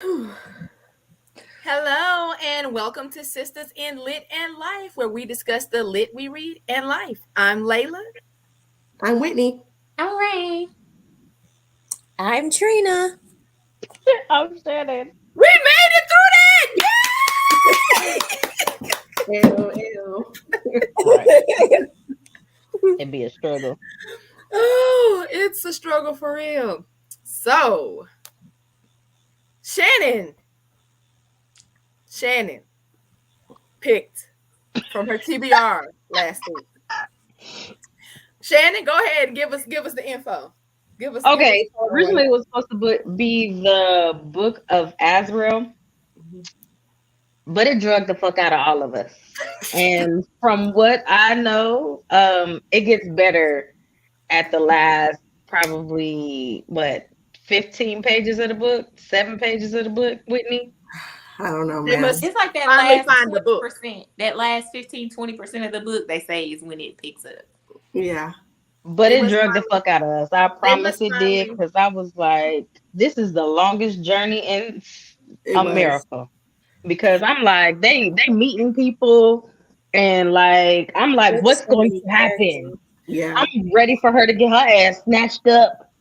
Hello and welcome to Sisters in Lit and Life, where we discuss the lit we read and life. I'm Layla. I'm Whitney. I'm Rayn. I'm Trina. I'm Shannon. We made it through that! Ew, ew. Right. It'd be a struggle. Oh, it's a struggle for real. So, Shannon picked from her TBR last week. Shannon, go ahead and give us the info. Okay, so originally it was supposed to be the Book of Azrael, but it drugged the fuck out of all of us. And from what I know, it gets better at the last probably 15 pages of the book, 7 pages of the book, Whitney. I don't know, They man. must It's like that finally last find the book. 20%. That last 15-20% of the book, they say, is when it picks up. Yeah. But They it must drugged the fuck out of us. I promise must it did, finally. because I was like, this is the longest journey in It was. America. Because I'm like, they meeting people, and like I'm like, There's what's so going many to happen? characters. Yeah. I'm ready for her to get her ass snatched up.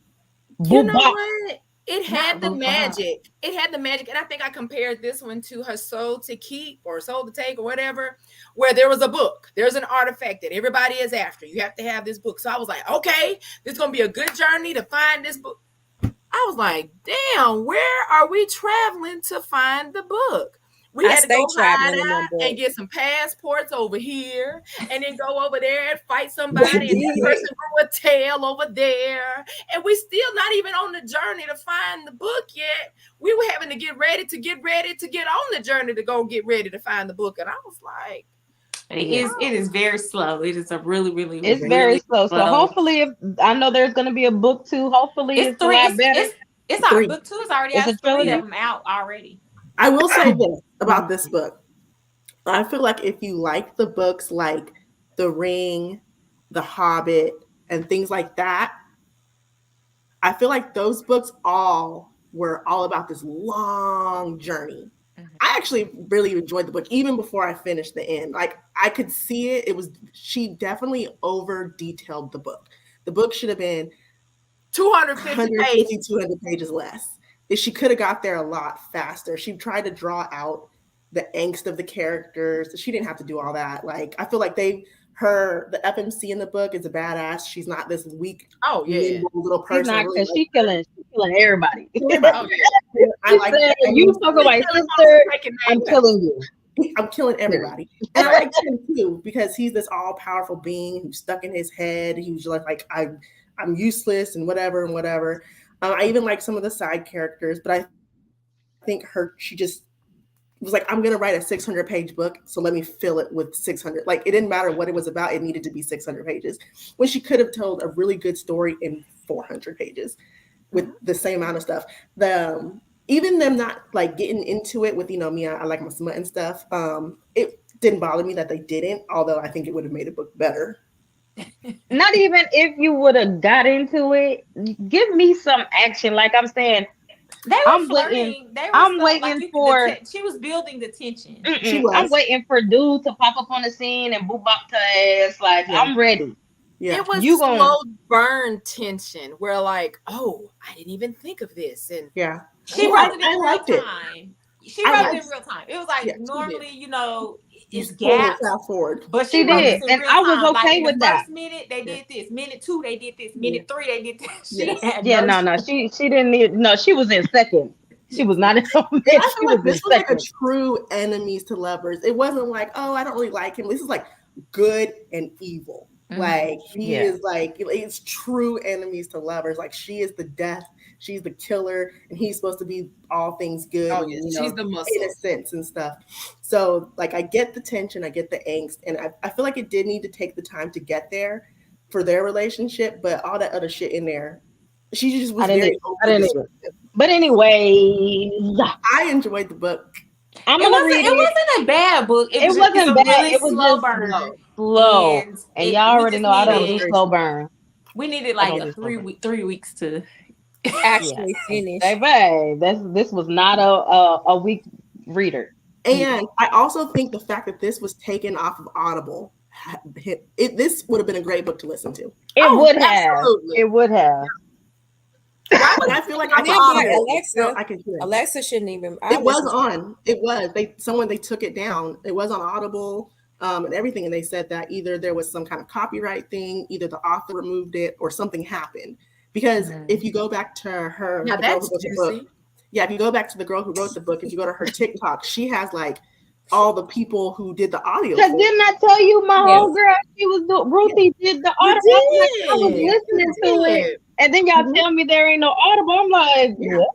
You Boop know bop. what? It had the magic. It had the magic. And I think I compared this one to her Soul to Keep or Soul to Take or whatever, where there was a book. There's an artifact that everybody is after. You have to have this book. So I was like, okay, this is going to be a good journey to find this book. I was like, damn, where are we traveling to find the book? We I had to stay go hide traveling in that out and book. get some passports over here and then go over there and fight somebody. And that did. person grew a tail over there. And we still not even on the journey to find the book yet. We were having to get ready to get on the journey to go get ready to find the book. And I was like, It is very slow. It is a really, really, It's very really slow. So slow. hopefully, if I know there's gonna be a book two, hopefully It's it's a three. lot better. It's our Three. book two is already It's out. a It's three of trilogy. them out already. I will say this about this book. I feel like if you like the books like The Ring, The Hobbit, and things like that, I feel like those books all were all about this long journey. Mhm. I actually really enjoyed the book even before I finished the end. Like I could see it. It was she definitely over detailed the book. The book should have been 250 150, pages. 200 pages less. If she could have got there a lot faster. She tried to draw out the angst of the characters. She didn't have to do all that. Like I feel like the FMC in the book is a badass. She's not this weak, Oh, yeah. nimble little She's person. I not, really because like she's killing everybody. everybody. Oh, yeah. I She like said, that. "You talk about my sister, I'm killing you." I'm killing everybody. And I like him too because he's this all powerful being who's stuck in his head. He was like I'm useless and whatever and whatever. I even like some of the side characters, but I think she just was like, I'm gonna write a 600-page book, so let me fill it with 600. Like it didn't matter what it was about; it needed to be 600 pages. When she could have told a really good story in 400 pages with the same amount of stuff. Even them not like getting into it with me, I like my smut and stuff. It didn't bother me that they didn't, although I think it would have made a book better. Not even if you would have got into it, give me some action. Like I'm saying, They were I'm waiting. flirting. They were I'm so like waiting for. she was building the tension. She I'm was, waiting for dude to pop up on the scene and boop bop to ass. Like yeah, I'm ready. yeah, It was You slow going burn tension where like, oh, I didn't even think of this. And yeah. She Well, wrote it I in real liked it. time. She I wrote it liked, in real time. It was like yeah. normally, You it's pull it gaps, fast forward. but She she wrote did, this in and real I was time. Like okay in the with that. first minute, they Yeah, did this. Minute two, they did this. yeah, Minute three, they did this. She yes. had Yeah, no. no, no. She didn't need. No, she was in second. She was not in. And I She feel was like in this was like a second. true enemies to lovers. It wasn't like, oh, I don't really like him. This is like good and evil. Mhm. Like he Yeah. is like it's true enemies to lovers. Like she is the death, she's the killer, and he's supposed to be all things good oh and yes, she's the muscle. innocence and stuff. So like I get the tension, I get the angst, and I feel like it did need to take the time to get there for their relationship, but all that other shit in there, she just I was didn't. very I over didn't this. even. But anyways, I enjoyed the book. I'm It gonna wasn't. read It it. wasn't a bad book. It It's wasn't a bad. really It was slow just burn, slow, and and y'all we already just know I It don't was do needed very slow slow. burn. we needed I like don't a do slow burn. 3 weeks to actually finished. Baby, this was not a weak reader. And I also think the fact that this was taken off of Audible, this would have been a great book to listen to. It would have. absolutely. It would have. Why would I feel like I Maybe could hear it? Alexa. I could hear it. Alexa shouldn't even. It was on. It was. They took it down. It was on Audible and everything. And they said that either there was some kind of copyright thing, either the author removed it or something happened. Because if you go back to her, Now the girl that's who wrote the juicy. book, if you go back to the girl who wrote the book, if you go to her TikTok, she has like all the people who did the audio. Because didn't I tell you my whole girl? She was Ruthie did the audible. I was listening to it, and then y'all tell me there ain't no audible. I'm like, what?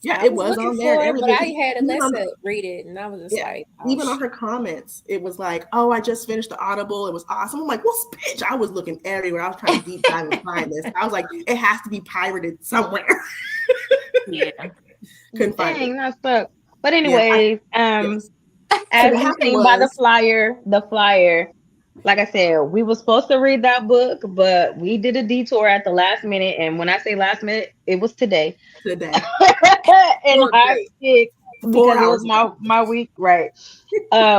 Yeah, it was on there. It, but I had Alexa read it, and I was just like, even on her comments, it was like, "Oh, I just finished the Audible. It was awesome." I'm like, "Well, bitch!" I was looking everywhere. I was trying to deep dive and find this. I was like, "It has to be pirated somewhere." Yeah. Couldn't find it. That sucks. But anyways, Yes. as what you happened seen by the was- flyer, like I said, we were supposed to read that book, but we did a detour at the last minute. And when I say last minute, it was today. Today. And I picked, 4 because it hours was my week, right?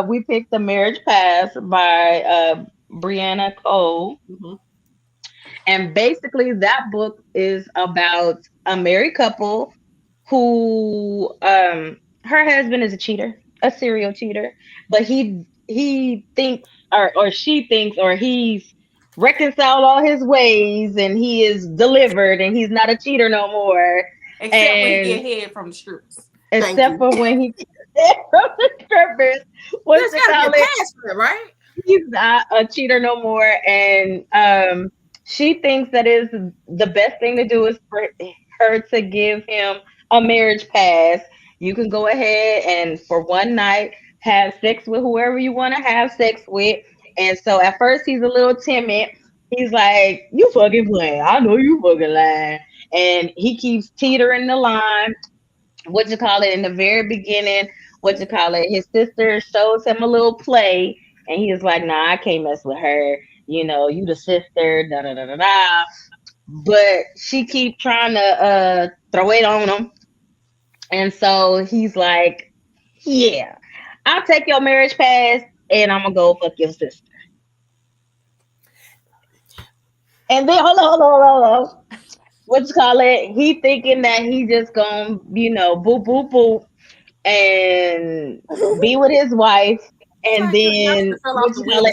We picked The Marriage Pass by Briana Cole. Mm-hmm. And basically that book is about a married couple who her husband is a cheater, a serial cheater, but he thinks or she thinks or he's reconciled all his ways and he is delivered and he's not a cheater no more. Except when he get head from the strippers. Except for when he from the strippers. What's There's gotta be a pass for it, right? He's not a cheater no more. And she thinks that is the best thing to do is for her to give him a marriage pass. You can go ahead and for one night have sex with whoever you want to have sex with. And so at first he's a little timid. He's like, "You fucking playing. I know you fucking lying." And he keeps teetering the line. In the very beginning, his sister shows him a little play. And he was like, "Nah, I can't mess with her. You know, you the sister, da da da da da." But she keep trying to throw it on him. And so he's like, "Yeah, I'll take your marriage pass and I'm gonna go fuck your sister." And then hold on. He thinking that he just gonna, boop boop boop and be with his wife. And then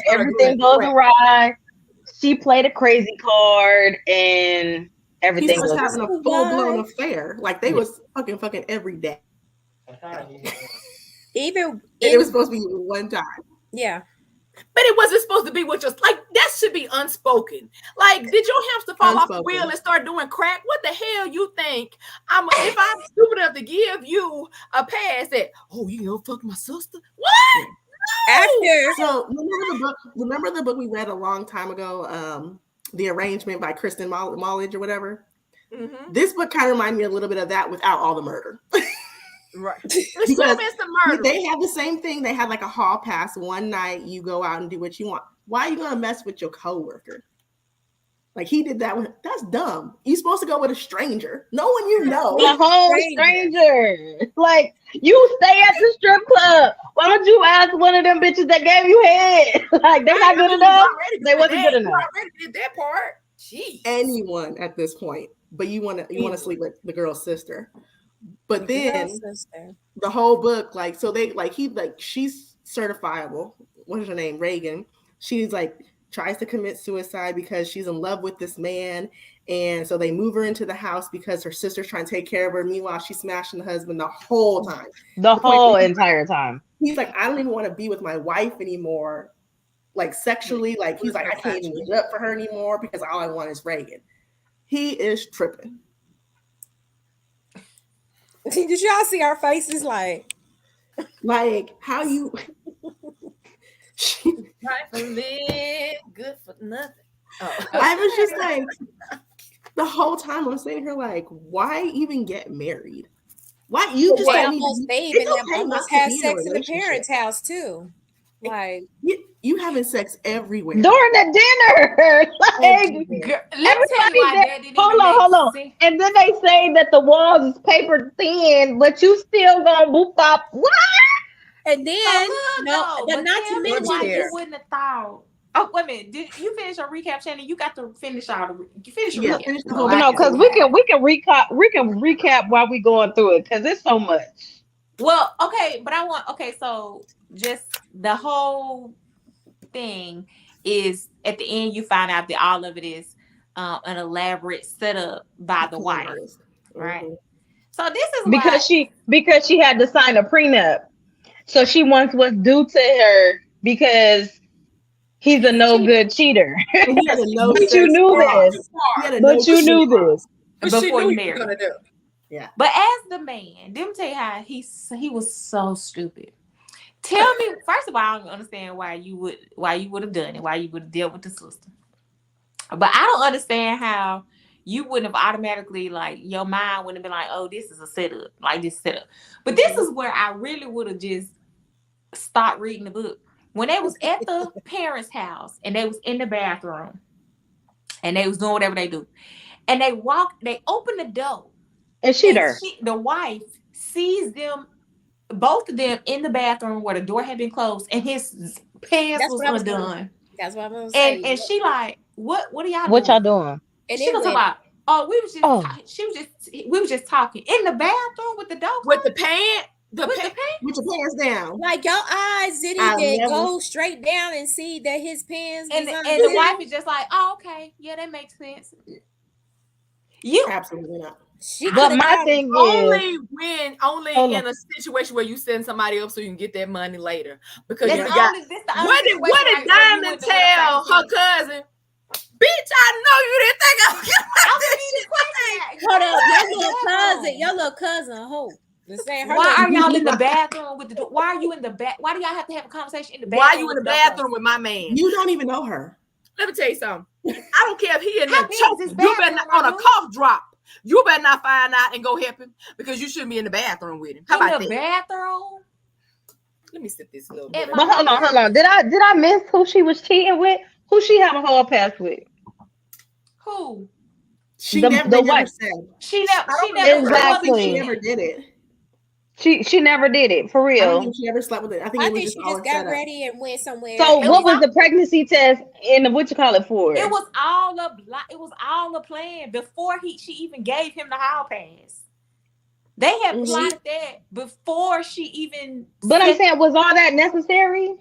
everything goes awry. She played a crazy card and everything was was having a full-blown affair. Like they was fucking every day. It was supposed to be one time. Yeah. But it wasn't supposed to be what you're like. That should be unspoken. Like, did your hamster fall off the wheel and start doing crack? What the hell you think? If I'm stupid enough to give you a pass that, oh, you know, fuck my sister? What? No! So remember the book we read a long time ago, The Arrangement by Kristen Mollage or whatever? Mm-hmm. This book kind of reminded me a little bit of that without all the murder. Right. Because they had the same thing. They had like a hall pass one night. You go out and do what you want. Why are you gonna mess with your coworker? Like he did that. That's dumb. You're supposed to go with a stranger. No one you know. A whole stranger. Like you stay at the strip club. Why don't you ask one of them bitches that gave you head? Like they're not good enough. They wasn't good enough. I already did that part. Jeez. Anyone at this point, but you want to sleep with the girl's sister. But then the whole book, like, so they like she's certifiable. What is her name? Reagan. She's like tries to commit suicide because she's in love with this man, and so they move her into the house because her sister's trying to take care of her. Meanwhile, she's smashing the husband the whole time. The whole entire time. He's like, I don't even want to be with my wife anymore, like sexually. Like he's like, I can't even get up for her anymore because all I want is Reagan. He is tripping. Did y'all see our faces? Like how you? Right for me, good for nothing. Oh. I was just like, the whole time I'm sitting here like, why even get married? Why you just almost have sex in the parents' house too? Like You having sex everywhere. during the dinner. Like, Girl, let me tell you why that didn't hold even make on. sense. And then they say that the walls is paper thin, but you still gonna boop up. What? And then So good no, though, but not tell to me mention why you this. wouldn't have thought. Oh, wait a minute. Did you finish your recap, Shannon? You got to finish all the. You finish your Yeah, recap. finish the So whole I No, can because see we why. can recap while we going through it, because it's so much. Well, okay, but I want. Okay, so just the whole thing is at the end you find out that all of it is an elaborate setup by the wife, right? Mhm. So this is why. Because she had to sign a prenup. So she wants what's due to her because he's a no good cheater. And he had a no But you sex knew clause. this. He had a But no you cheating knew clause. this. But she Before knew you he was married. gonna do. Yeah. But as the man, let me tell you how he was so stupid. Tell me, first of all, I don't understand why you would have done it, why you would have dealt with the sister. But I don't understand how you wouldn't have automatically, like, your mind wouldn't have been like, oh, this is a setup, like this setup. But this is where I really would have just stopped reading the book. When they was at the parents' house and they was in the bathroom and they was doing whatever they do. And they open the door. And The wife sees them, both of them in the bathroom where the door had been closed and his pants That's was what I was undone. That's what I'm gonna say. And she like, what are y'all what y'all doing? doing? And She it was went, about, oh, we was just Oh. we was just talking in the bathroom with the door With the closed? pant, With your pants down. like your eyes didn't I'll even never- go straight down and see that his pants and was the wife is just like, oh, okay, yeah, that makes sense. You Absolutely not. She But could my have thing is, only Hold in a situation where you send somebody up so you can get that money later. Because that's you the got only this the only what did situation where you Diamond wouldn't have tell her factored in. cousin? Bitch, I know you didn't think I was I'm gonna asking the question. hold up, Why your little cousin, who? Why are y'all in the bathroom with the door? Why are you in the back? Why do y'all have to have a conversation in the bathroom? Why you in the bathroom with my man? You don't even know her. Let me tell you something. I don't care if he in How there big is choking. this You better bathroom, not on a Rayn? cough drop. You better not find out and go help him because you shouldn't be in the bathroom with him. How about in the that? bathroom? Let me sip this little At bit. my but hold on. Did I miss who she was cheating with? Who she having a whole pass with? Who? They The never wife. said. She I never. don't think she Exactly. ever did it. She never did it for I don't real. think she ever slept with it. I think I it was think just she all just a got setup. ready and went somewhere. So It what was was the pregnancy test and what you call it for? It was all a plan before she even gave him the hall pass. They had plotted that before she even. But I'm saying, was all that necessary?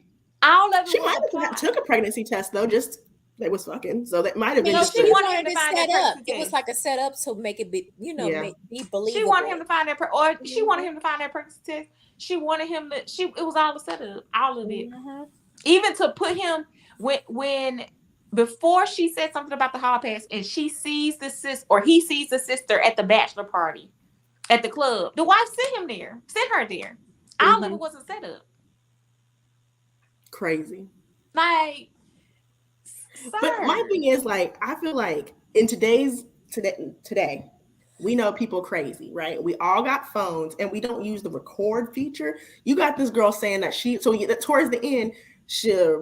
All of it She was might a have plot. took a pregnancy test though. Just they was fucking, so that might have been No, just. she a, wanted him to find that set up. pregnancy It was test. like a setup to make it be, be believable. She wanted him to find that, she wanted him to find that pregnancy test. She wanted him to. It was all a setup, all of it. Even to put him when before she said something about the hall pass, and she sees the sister or he sees the sister at the bachelor party at the club. The wife sent her there. All of it was a setup. Crazy. Like, sir. But my thing is, like, I feel like in today, we know people crazy, right? We all got phones and we don't use the record feature. You got this girl saying that towards the end,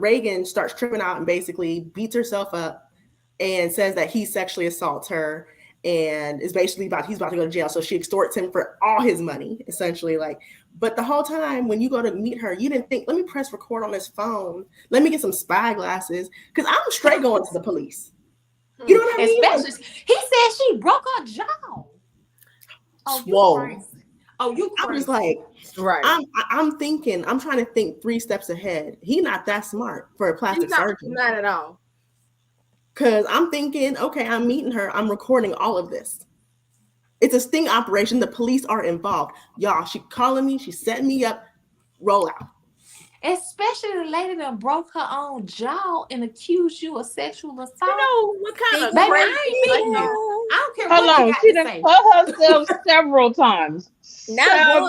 Reagan starts tripping out and basically beats herself up and says that he sexually assaults her and is basically he's about to go to jail. So she extorts him for all his money, essentially. Like, but the whole time when you go to meet her, you didn't think, let me press record on this phone. Let me get some spy glasses. Because I'm straight going to the police. You know what I mean? Especially, he said she broke her jaw. Oh, you Whoa. crazy. Oh, you crazy. I'm just like, Right. I'm thinking, I'm trying to think 3 steps ahead. He's not that smart for a plastic surgeon. Not at all. Because I'm thinking, okay, I'm meeting her. I'm recording all of this. It's a sting operation. The police are involved. Y'all, she calling me. She's setting me up. Roll out. Especially the lady that broke her own jaw and accused you of sexual assault. You know what kind of Baby, crazy I ain't meeting like you. I don't care Hold what on, you she got to done say. cut herself several times. Not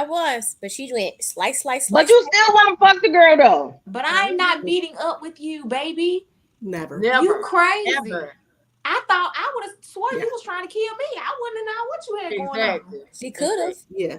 once, but she went slice. But you still want to fuck the girl though. But I ain't not meeting up with you, baby. Never. You crazy. Ever. I would have sworn you was trying to kill me. I wouldn't have known what you had going on. Exactly. She could have. Yeah.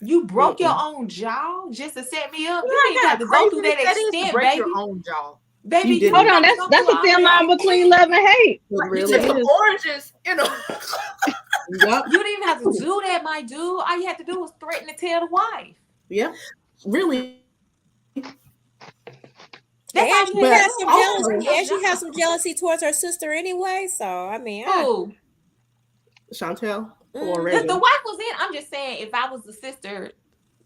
You broke your own jaw just to set me up. You didn't have to go Crazy through that is to extent, break baby. your own jaw. Baby, You Hold on, didn't have to that's go a through thin all line that. between love and hate. It You really took some is. oranges, you know. Yep. You didn't even have to do that, my dude. All you had to do was threaten to tell the wife. Yep. Really. That's all you had to do. And she has some jealousy towards her sister anyway. So I mean, Who? Chantel or The Reagan? wife was in. I'm just saying, if I was the sister,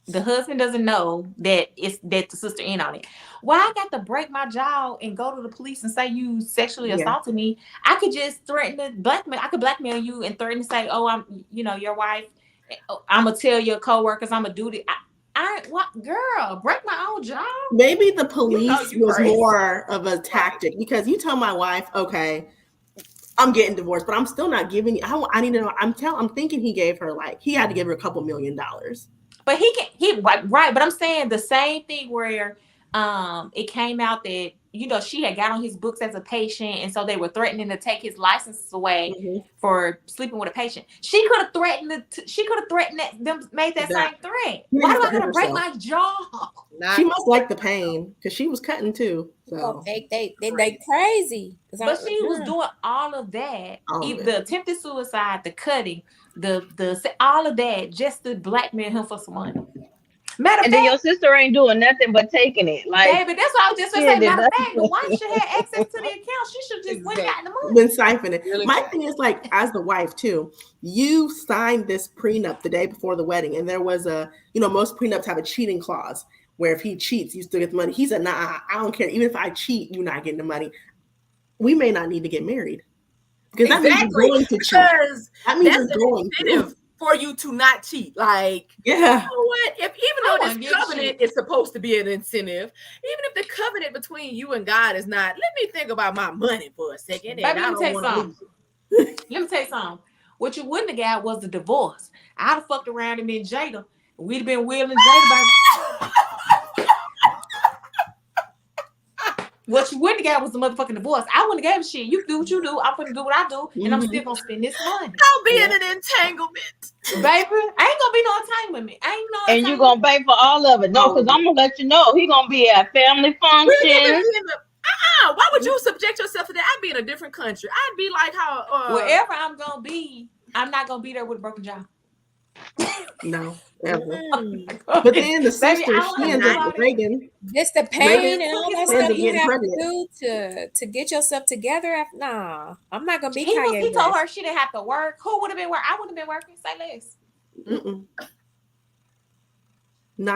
the husband doesn't know that the sister in on it. Why I got to break my jaw and go to the police and say you sexually assaulted me? I could just threaten to blackmail. I could blackmail you and threaten to say, "Oh, I'm, your wife. I'm gonna tell your coworkers. I'm gonna do this." What, girl? Break my own jaw? Maybe the police was crazy. more of a tactic because you tell my wife, okay, I'm getting divorced, but I'm still not giving you. I need to know. I'm thinking he gave her he had to give her a couple $1 million. But he right. But I'm saying the same thing where it came out that she had got on his books as a patient, and so they were threatening to take his license away for sleeping with a patient. She could have threatened them, made that same threat. Why do I gotta break my jaw? She must like the pain because she was cutting too. So they crazy. But she was doing all of that, the attempted suicide, the cutting, the all of that, just to blackmail him for some money. And then your sister ain't doing nothing but taking it. Like, baby, that's what I was just gonna say. Matter of fact, the wife should have access to the account. She should just went and got the money. Been siphoning. Really My thing is as the wife too, you signed this prenup the day before the wedding, and there was most prenups have a cheating clause where if he cheats, you still get the money. He said, "Nah, I don't care. Even if I cheat, you're not getting the money." We may not need to get married because that means you're going to cheat. That means you're going to. For you to not cheat, you know what? Even though this covenant is supposed to be an incentive, even if the covenant between you and God is not, let me think about my money for a second. Baby, let me tell you something. What you wouldn't have got was the divorce. I'd have fucked around and been Jada. We'd have been Will and Jada, baby. What you wouldn't have got was the motherfucking divorce. I wouldn't have gave a shit. You do what you do. I'm gonna do what I do, and I'm still gonna spend this money. I'll be in an entanglement, baby. I ain't gonna be no entanglement. And you gonna pay for all of it? No, because I'm gonna let you know he gonna be at family function. Why would you subject yourself to that? I'd be in a different country. I'd be like how wherever I'm gonna be, I'm not gonna be there with a broken jaw. No, ever. But then the sister, she ends up with Reagan. It's the pain and all that stuff you have to do to get yourself together. Nah, I'm not gonna be Kanye. He told her she didn't have to work. Who would have been working? I wouldn't have been working. Say less.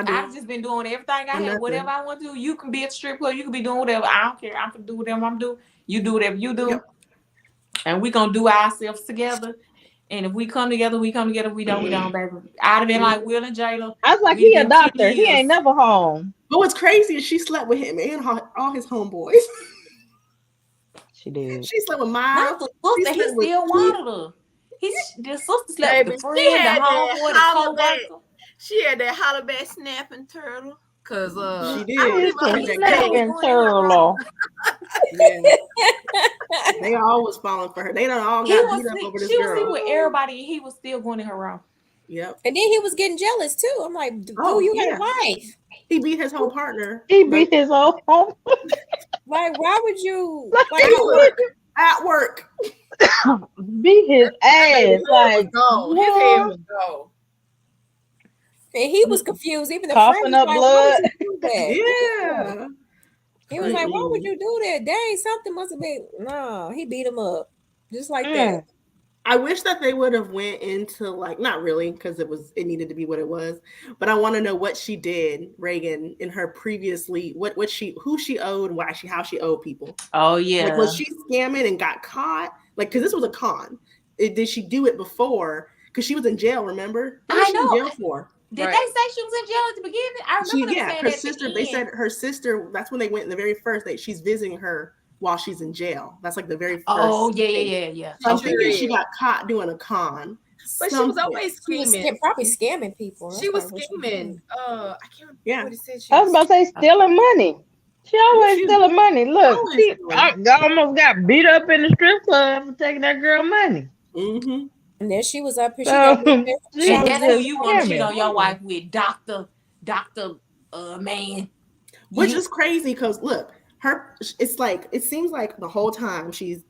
I've just been doing everything I had. Whatever I want to do. You can be at the strip club. You can be doing whatever. I don't care. I'm gonna do whatever I'm doing. You do whatever you do. Yep. And we're gonna do ourselves together. And if we come together, we come together. We don't, baby. I'd have been like Will and Jada. I was like, he a doctor. He ain't never home. But what's crazy is she slept with him and all his homeboys. She did. She slept with Miles. He still wanted her. The sister slept with the friend, the homeboy, the co-worker. She had that holler back snapping turtle. Cause she did. Snapping turtle. They always falling for her. They done all got beat up over this girl. She was sleeping with everybody, and he was still going in her room. Yep. And then he was getting jealous too. I'm like, dude, you got a wife. He beat his whole partner. He beat his whole home. Like, why would you? At work. Beat his ass. Like, his head was go. And he was confused. Even the coughing friend up was blood. Yeah. He was like, why would you do that? Dang, something must have been. No, he beat him up. Just like that. I wish that they would have went into not really, because it needed to be what it was. But I want to know what she did, Reagan, in her previously, who she owed, how she owed people. Oh yeah. Was she scamming and got caught? Because this was a con. Did she do it before? Because she was in jail, remember? What was she in jail for? Did they say she was in jail at the beginning? I remember them saying her sister. They said her sister. That's when they went in the very first day. She's visiting her while she's in jail. That's like the very first. Oh yeah. So I'm thinking she got caught doing a con. But she was always scheming. Probably scamming people. She was scheming. I can't remember what it said. I was about to say stealing money. She always stealing money. Look, I almost got beat up in the strip club for taking that girl money. Mm-hmm. And then she was up here. And that's who you want to cheat on your wife with, Doctor Man. Which is crazy because look, it's like it seems like the whole time she's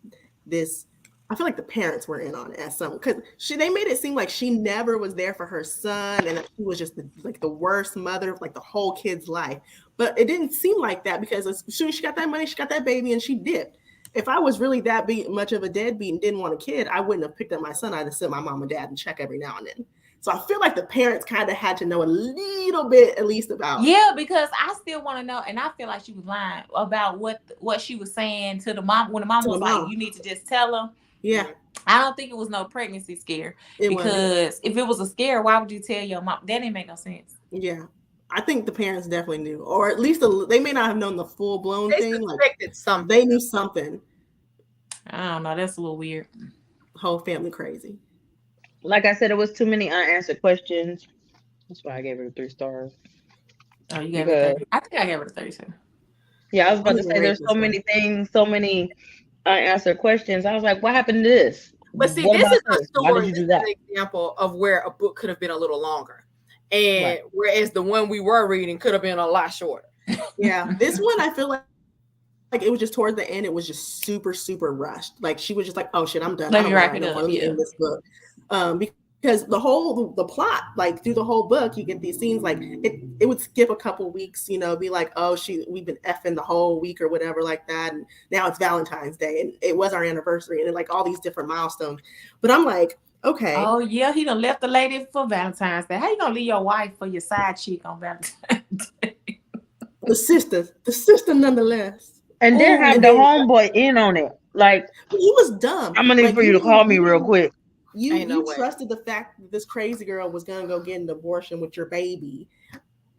this. I feel like the parents were in on it as some because they made it seem like she never was there for her son and that she was just the worst mother of like the whole kid's life. But it didn't seem like that because as soon as she got that money, she got that baby and she dipped. If I was really that much of a deadbeat and didn't want a kid, I wouldn't have picked up my son. I'd have sent my mom and dad and check every now and then. So I feel like the parents kind of had to know a little bit at least about. Yeah, because I still want to know, and I feel like she was lying about what she was saying to the mom when the mom was like, "You need to just tell him." Yeah. I don't think it was no pregnancy scare because if it was a scare, why would you tell your mom? That didn't make no sense. Yeah. I think the parents definitely knew, or at least they may not have known the full blown thing. Suspected something. They knew something. I don't know. That's a little weird. Whole family crazy. Like I said, it was too many unanswered questions. That's why I gave it 3 stars. Oh, you gave it 30. I think I gave it a 32. Yeah, I was about to say there's so many things, so many unanswered questions. I was like, what happened to this? But see, this is a story. This is an example of where a book could have been a little longer. And whereas the one we were reading could have been a lot shorter. Yeah. This one, I feel like it was just towards the end, it was just super, super rushed. Like she was just like, oh shit, I'm done. Let me wrap it up. In this book. Because the plot, like through the whole book, you get these scenes like it would skip a couple weeks, you know, be like, oh, we've been effing the whole week or whatever like that. And now it's Valentine's Day and it was our anniversary and like all these different milestones. But I'm like, okay. Oh yeah, he done left the lady for Valentine's Day. How you gonna leave your wife for your side chick on Valentine's Day? The sister nonetheless. And then have the homeboy in on it. Like he was dumb. I'm gonna need for you to call me real quick. You trusted the fact that this crazy girl was gonna go get an abortion with your baby,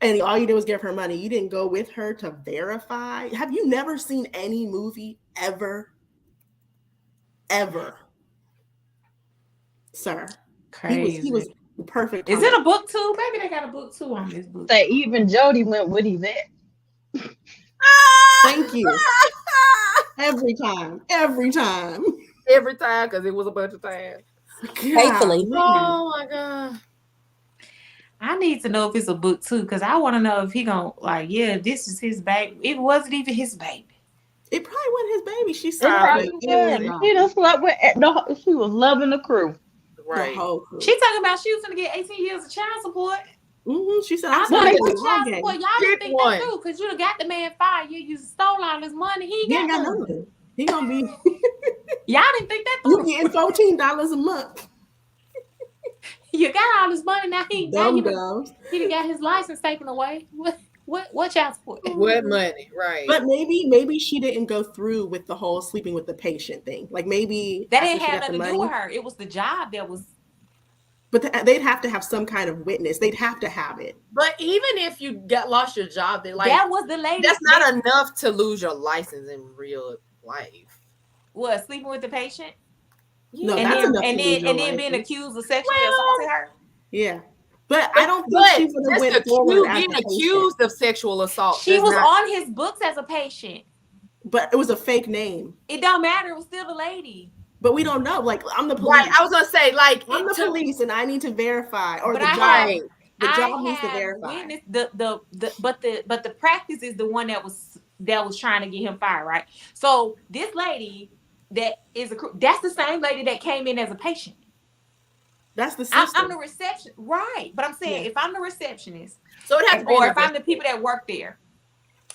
and all you did was give her money. You didn't go with her to verify. Have you never seen any movie ever, sir? Crazy. He was perfect. Is it a book too? Maybe they got a book too on this book. Say even Jody went with Yvette. Thank you. Every time, because it was a bunch of times. Faithfully. Oh my God. I need to know if it's a book too, because I want to know if he gonna this is his baby. It wasn't even his baby. It probably wasn't his baby. She said He just slept with she was loving the crew. Right. The whole crew. She talking about she was gonna get 18 years of child support. Mm-hmm. She said, I'm gonna get child support. Y'all didn't think one. that too, because you done got the man fired. You stole all his money. He ain't got nothing. He gonna be. Y'all didn't think that through. You getting $14 a month. You got all his money now. He done got his license taken away. What child support? What money? Right. But maybe she didn't go through with the whole sleeping with the patient thing. Like maybe that didn't have nothing to do with her. It was the job that was. But they'd have to have some kind of witness. They'd have to have it. But even if you lost your job, that was the lady. That's not enough to lose your license in real life. What, sleeping with the patient? Yeah. No, that's enough. And then being accused of sexually assaulting her. Yeah. But I don't think she would have went forward being accused of sexual assault. She was on his books as a patient. But it was a fake name. It don't matter. It was still the lady. But we don't know. Like, I'm the police. Right. I was gonna say, I'm the police, and I need to verify. Or the job needs to verify. But the practice is the one that was trying to get him fired, right? So this lady that's the same lady that came in as a patient. That's the system. I'm the reception, right? But I'm saying if I'm the receptionist, so it has to be, or if I'm the people that work there,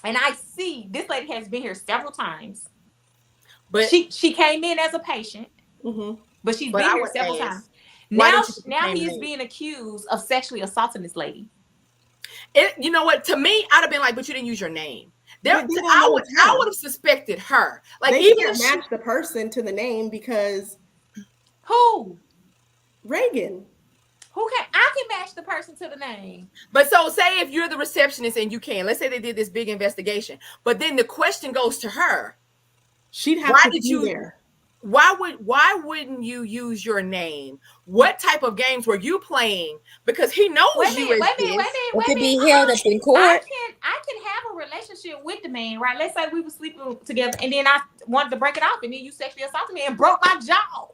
and I see this lady has been here several times, but she came in as a patient, but she's been here several times. Now he is being accused of sexually assaulting this lady. You know what? To me, I'd have been like, but you didn't use your name. I would have suspected her. Like, they even can't match the person to the name because who? Reagan. I can match the person to the name. But so say if you're the receptionist and you can, let's say they did this big investigation, but then the question goes to her. She'd have to be there. Why wouldn't you use your name? What type of games were you playing? Because he knows you. Wait a minute. It could be held up in court. I can have a relationship with the man, right? Let's say we were sleeping together, and then I wanted to break it off, and then you sexually assaulted me and broke my jaw.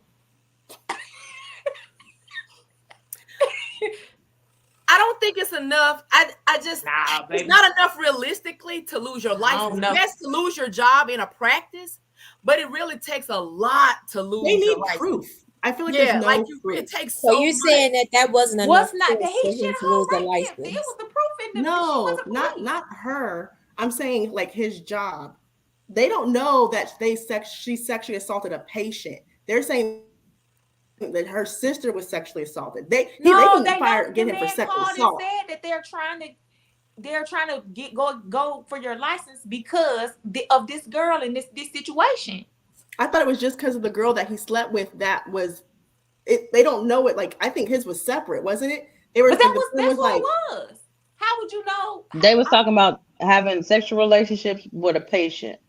I don't think it's enough. I just baby. It's not enough realistically to lose your license. Yes, to lose your job in a practice, but it really takes a lot to lose. They need your license. proof. I feel like there's no proof. It takes so you're saying that wasn't enough not that for him to lose the license. It was the proof in the No, not her. I'm saying like his job. They don't know that she sexually assaulted a patient. They're saying that her sister was sexually assaulted. They get him for sexual assault. Said that they're trying to go for your license because of this girl in this situation. I thought it was just because of the girl that he slept with. That was it. They don't know it. Like I think his was separate, wasn't it? That's what it was. How would you know? They was talking about having sexual relationships with a patient.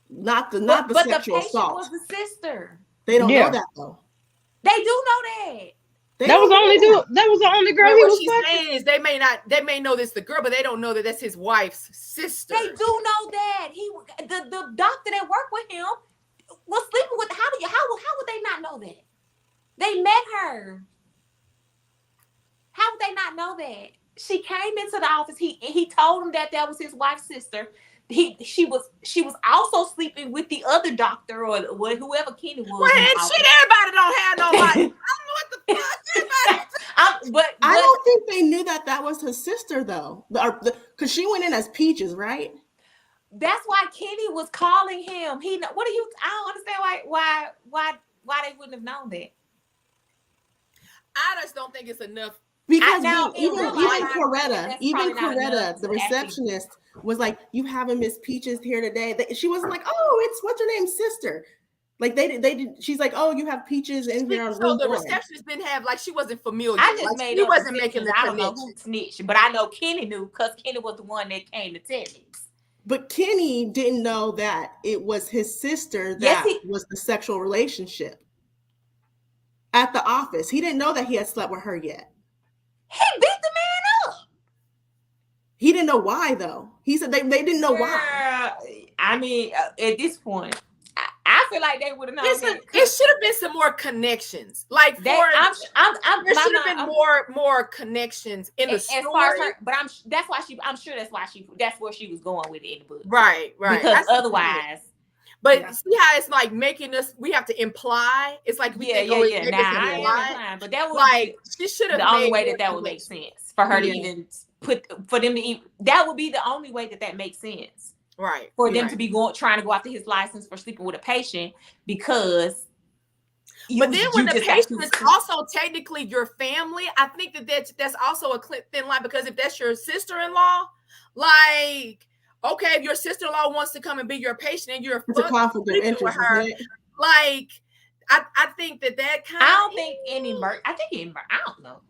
Not the sexual assault. Was the sister. They don't know that though. They do know that. That was the only girl he was fucking. Saying is they may know this the girl, but they don't know that that's his wife's sister. They do know that the doctor that worked with him was sleeping with. How would they not know that? They met her. How would they not know that? She came into the office. He told him that was his wife's sister. She was also sleeping with the other doctor or whoever Kenny was. Well, shit, everybody don't have nobody. I don't know what the fuck. I don't think they knew that was her sister though, because she went in as Peaches, right? That's why Kenny was calling him. I don't understand why they wouldn't have known that. I just don't think it's enough. Because even Coretta, the receptionist, was like, "You having Miss Peaches here today?" She wasn't like, "Oh, it's what's her name's sister." Like they did. She's like, "Oh, you have Peaches in here on room 1." So the receptionist didn't have she wasn't familiar. I just made she wasn't making the connection. I don't know who snitched, but I know Kenny knew because Kenny was the one that came to tell me. But Kenny didn't know that it was his sister that was the sexual relationship at the office. He didn't know that he had slept with her yet. He beat the man up. He didn't know why, though. He said they didn't know why. I mean, at this point, I feel like they would have known. It should have been some more connections. There should have been more connections in the story. I'm sure that's where she was going with it in the book. Right. Because otherwise. But see how it's like making us, we have to imply. It's like we think, imply. But that was she should have. The only way that would make sense for her to even that would be the only way that makes sense. Right. For them to be trying to go after his license for sleeping with a patient because. But then when the patient is also technically your family, I think that's also a thin line because if that's your sister-in-law, okay, if your sister-in-law wants to come and be your patient and you're a conflict of interest with her, I think that kind of. I don't think I don't know.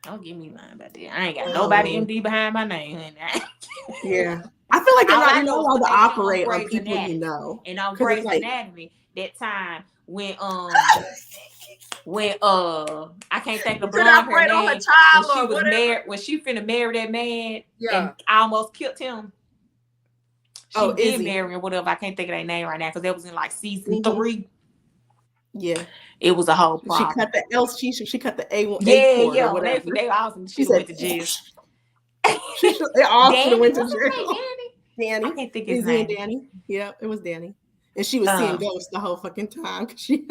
Don't give me mine about that. I ain't got nobody MD behind my name. Yeah, I feel like you're not allowed to operate on people you know. And on Grey's Anatomy, that time when I can't think of blonde her name when she was married, when she finna marry that man and almost killed him. She did marry or whatever. I can't think of that name right now because that was in season 3. Yeah, it was a whole problem. She cut the L. She cut the A1. Yeah. Or whatever. They awesome. She went to jail. They all went to jail. Danny. I can't think his name. Danny. Yeah, it was Danny, and she was seeing ghosts the whole fucking time because she.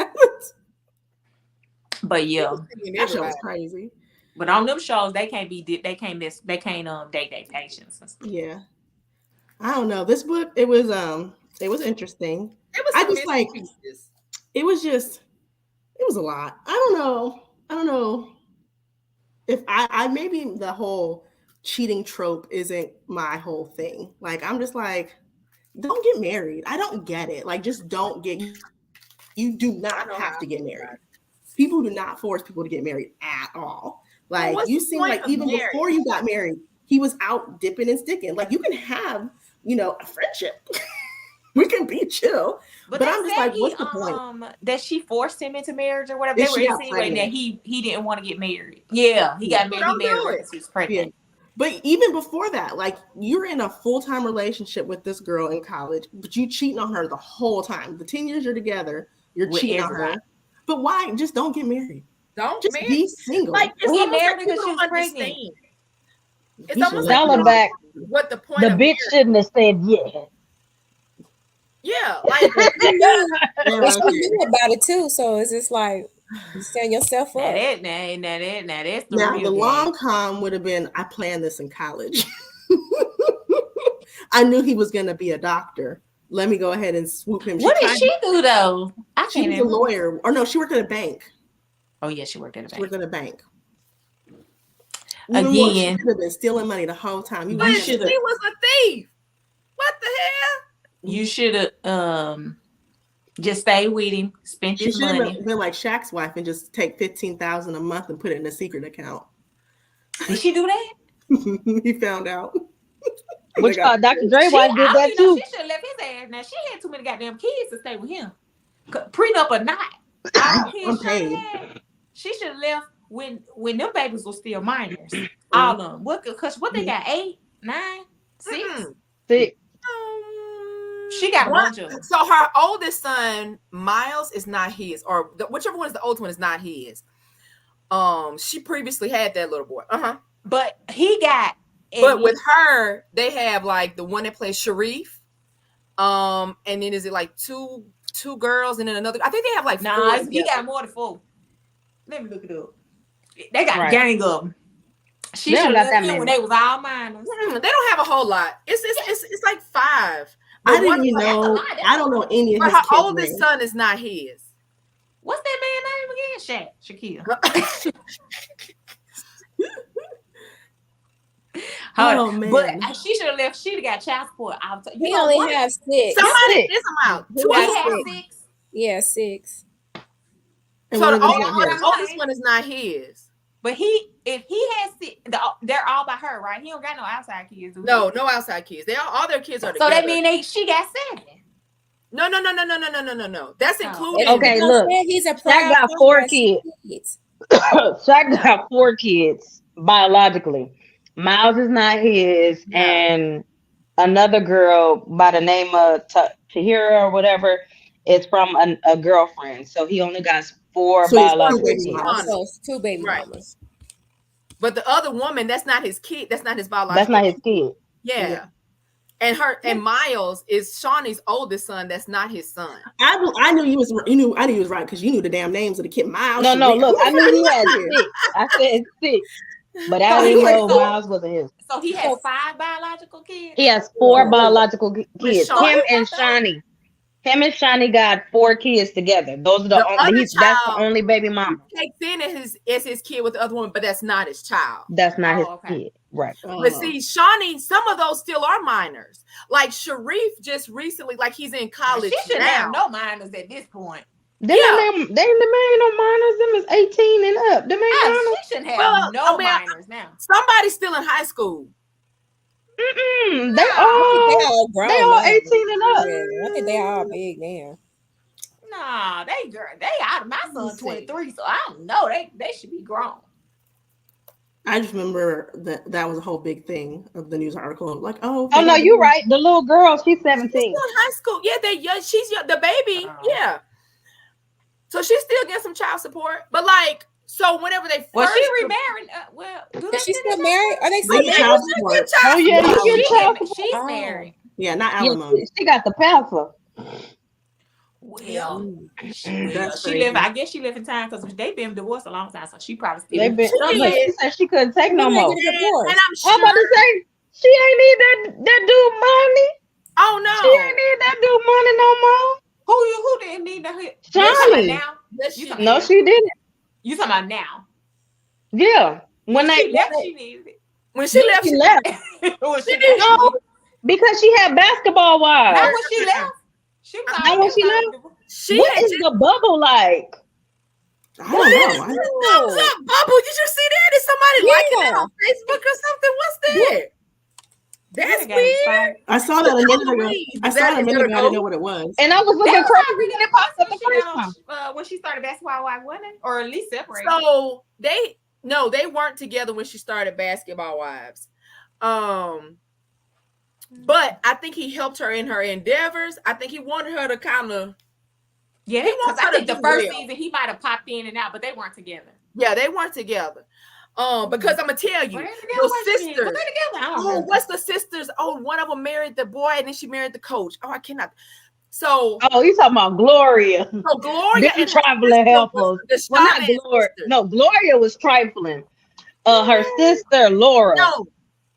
But yeah, that show was crazy. But on them shows, they can't date their patients. Yeah. I don't know. This book, it was interesting. It was a lot. I don't know if I maybe the whole cheating trope isn't my whole thing. I'm just don't get married. I don't get it. Just don't get, you do not have to get married. People do not force people to get married at all. You seem like even before you got married, he was out dipping and sticking. You can have, a friendship. We can be chill. But I'm just what's the point? That she forced him into marriage or whatever. They were insinuating that he didn't want to get married. Yeah, he got married. He married because he was pregnant. Yeah. But even before that, you're in a full-time relationship with this girl in college, but you cheating on her the whole time. The 10 years you're together, you're cheating on her. But why? Just don't get married. Don't Just man. be single. Like it's He almost married like because people she don't was pregnant. understand. It's He almost should like let Dollar her back. what the point The of bitch marriage. shouldn't have said yeah. Yeah, like She knew, Yeah, but she knew about it too. So it's just like you setting yourself Now up. that's the Now real the game. long con would have been I planned this in college. I knew he was going to be a doctor. Let me go ahead and swoop him. What did she do though? I She can't was a remember. lawyer, or no, she worked at a bank. Oh yeah, she worked at a She bank. worked at a bank. Even more, she Again, could have been stealing money the whole time. You but she should've- was a thief. What the hell? you should have just stayed with him, spent She his should money. have been like Shaq's wife and just take $15,000 a month and put it in a secret account. Did she do that? He found out. Which They got- Dr. Dre wife did that too. She should have left his ass. Now she had too many goddamn kids to stay with him. Prenup or not, all the kids Unpaid. she had, she should have left when them babies were still minors. All of them. What they got? 8, 9, 6. Mm-mm. See, She got a One- bunch of them. So her oldest son, Miles, is not his, or whichever one is the oldest one is not his. She previously had that little boy. But he got. But with her, they have like the one that plays Sharif. And then is it like two girls and then another? I think they have like nah, four. he got more than 4. Let me look it up. They got Right. a gang of them. She They don't should got have that left him when many. they was all minors. They don't have a whole lot. It's like 5. I But didn't even that's a know. lot. That's I don't know any of But his her kids' oldest names. son is not his. What's that man's name again? Shaquille. Oh, man. But she should have left. She'd have got child support. He only has 6. Somebody is them out. He Two He has of them. had 6. 6. Yeah, 6. And So one the of them is not his. oldest one is not his. But if he has 6, they're all by her, right? He don't got no outside kids. Do he? No outside kids. They all their kids are So together. that means she got 7. No. That's Oh. including. Okay, look. He's a Shaq proud got father 4 of kids. Shaq got 4 kids biologically. Miles is not his, No. and another girl by the name of Tahira or whatever is from a girlfriend. So he only got 4 So he's biological two baby kids. mamas. So it's 2 baby Right. mamas. But the other woman, that's not his kid. That's not his biological. That's not his kid. Yeah. And Miles is Shawnee's oldest son. That's not his son. I knew you was. I knew he was right because you knew the damn names of the kid. Miles. No, Sharif. look, I knew he had Who 6. I said 6. But I So didn't he know was- Miles wasn't his. So he has 5 biological kids. He has 4 biological kids. Shawnee Him and Shawnee. Him and Shawnee got 4 kids together. Those are The only. other That's the child- only baby mama. He takes in as his kid with the other woman, but that's not his child. That's not his okay. kid, right? But see, Shawnee, some of those still are minors. Like Sharif just recently, like he's in college She shouldn't now. have no minors at this point. They ain't no minors. Them is 18 and up. Them ain't minors. She shouldn't have Well, no I mean, minors now. Somebody's still in high school. Mm-mm. They all grown. They all now. 18 and up. Yeah, I think they all big now. Nah, they out of my Let me son see. 23, so I don't know. They should be grown. I just remember that was a whole big thing of the news article. Like, oh No, you're right. The little girl, she's 17. She's still in high school. Yeah, they young. She's young. The baby. Yeah. So she still gets some child support. But like, so whenever they first, Well, she remarried. Do Is she still married? Are they They still get married? child support. Oh yeah, you get child support. She's Oh. married. Yeah, not Yeah, alimony. she got the pastor. Well, That's she crazy. lived. I guess she lived in time because they've been divorced a long time, so she probably still. They been. She said she couldn't take no When more. they get divorced? and I'm I'm about sure. to say she ain't need that dude money. Oh She no. ain't need that dude money no more. Who didn't need the hit? Shawnee. You talking about now? Yes, You she talking No, did. she didn't. You talking about now? Yeah, when She they left, she needed it. When she left, she left. When she did. left, No, because she had basketball not wives. when she left. She was Not when she left? she What had is the bubble like? I don't know. thumbs up, Bubble. Did you see that? Is somebody liking that Yeah. on Facebook or something? What's that? That's weird. I saw that a minute ago. I Is saw that- it a is minute that ago. a I didn't go? know what it was. And I was looking That was crazy already when it popped up the first time. when she started Basketball Wife, wasn't it? Or at least separated. So they weren't together when she started Basketball Wives. But I think he helped her in her endeavors. I think he wanted her to kind of yeah, he because wants I her to think the do first well. season he might have popped in and out, but they weren't together. Yeah, they weren't together. Because I'm gonna tell you, the sisters. Oh, what's the sisters? Oh, one of them married the boy, and then she married the coach. Oh, I cannot. So, you talking about Gloria? So Gloria and trifling helpers. Well, not Gloria. sisters. No, Gloria was trifling. Her sister Laura. No,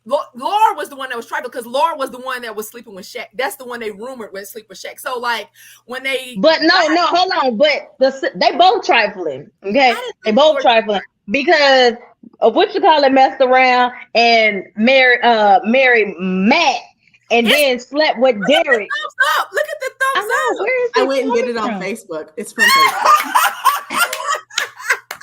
Laura was the one that was trifling because Laura was the one that was sleeping with Shaq. That's the one they rumored would sleep with Shaq. So like when they, but no, hold on. But they both trifling. Okay, they both trifling because what you call it messed around and married Matt. And then slept with Derek. Look at the thumbs up. Where is I went and did it on Facebook. It's from Facebook.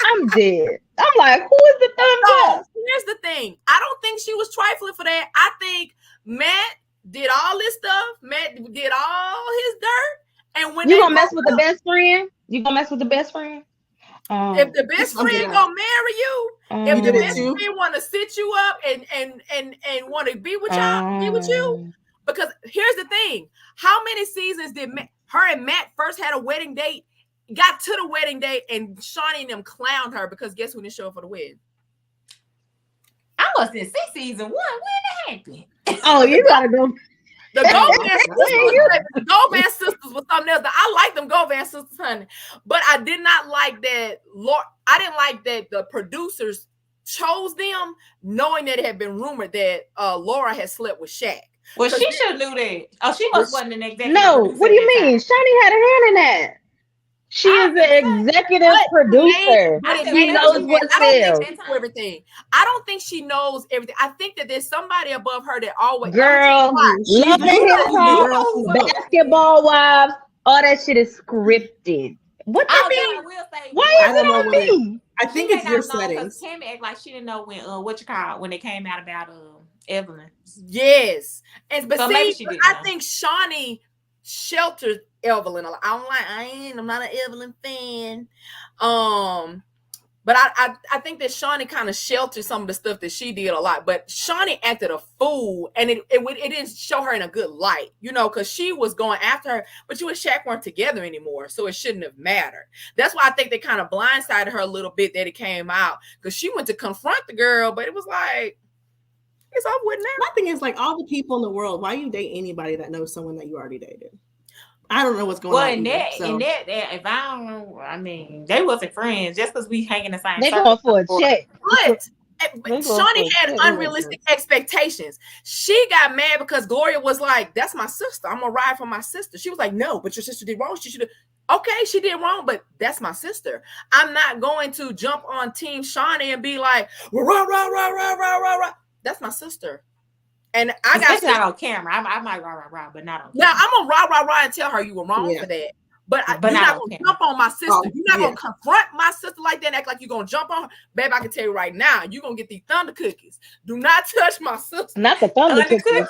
I'm dead. I'm like, who is the thumbs up? Here's the thing. I don't think she was trifling for that. I think Matt did all this stuff. Matt did all his dirt. And when you gonna mess with the best friend? You gonna mess with the best friend? If the best friend gonna marry you, if the best friend want to sit you up and want to be with y'all, be with you, because here's the thing: how many seasons did her and Matt first had a wedding date? Got to the wedding date, and Shawnee and them clowned her because guess who didn't show up for the wedding? I was in season 1. When it happened? Oh, you gotta go. The Goldman sisters was something else. I like them Goldman sisters, honey. But I did not like that. I didn't like that the producers chose them, knowing that it had been rumored that Laura had slept with Shaq. Well, she should have knew that. Oh, she wasn't an executive. No, what do you mean? Shawnee had a hand in that. She is the executive producer. She knows what sells. Everything. I don't think she knows everything. I think that there's somebody above her that always. Girl, Basketball Wives, all that shit is scripted. What I mean? Why is it on me? I think it's your settings. Tammy act like she didn't know when they came out about Evelyn. Yes, but so see, I think Shawnee sheltered Evelyn. I'm not an Evelyn fan. But I think that Shawnee kind of sheltered some of the stuff that she did a lot. But Shawnee acted a fool, and it didn't show her in a good light, because she was going after her, but you and Shaq weren't together anymore, so it shouldn't have mattered. That's why I think they kind of blindsided her a little bit that it came out, because she went to confront the girl, but it was like, it's over with now. My thing is, like, all the people in the world, why you date anybody that knows someone that you already dated? I don't know what's going on. If I don't know, I mean, they wasn't friends just because we hang in the same. They going for a check. But Shawnee had unrealistic expectations. She got mad because Gloria was like, "That's my sister. I'm gonna ride for my sister." She was like, "No, but your sister did wrong. She should have." Okay, she did wrong, but that's my sister. I'm not going to jump on Team Shawnee and be like, "Rah rah rah rah rah rah rah." That's my sister. And I got not on camera. I might rah, but not on camera. Now I'm gonna rah and tell her you were wrong for that. But you're not gonna jump on my sister. You're not gonna confront my sister like that and act like you're gonna jump on her. Babe, I can tell you right now, you're gonna get these thunder cookies. Do not touch my sister. Not the thunder cookies. I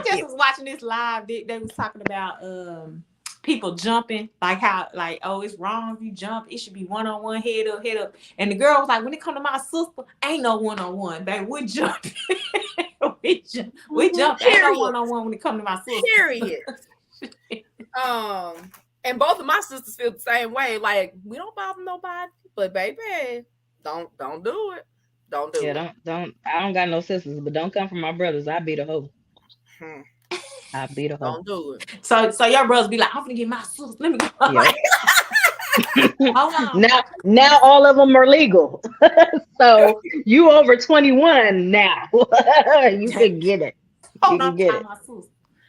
just was watching this live. They was talking about people jumping, like how, like, oh, it's wrong if you jump. It should be one-on-one, head up. And the girl was like, when it come to my sister, ain't no one-on-one, babe. We jump. we jump. Ain't no one-on-one when it come to my sister. Period. And both of my sisters feel the same way. Like, we don't bother nobody, but baby, don't do it. Don't do it. Don't. I don't got no sisters, but don't come from my brothers. I be the hoe. I be the hoe. Don't do it. So your brothers be like, I'm gonna get my sister. Let me go. Yeah. now all of them are legal. So you over 21 now. You can get it. You can get it.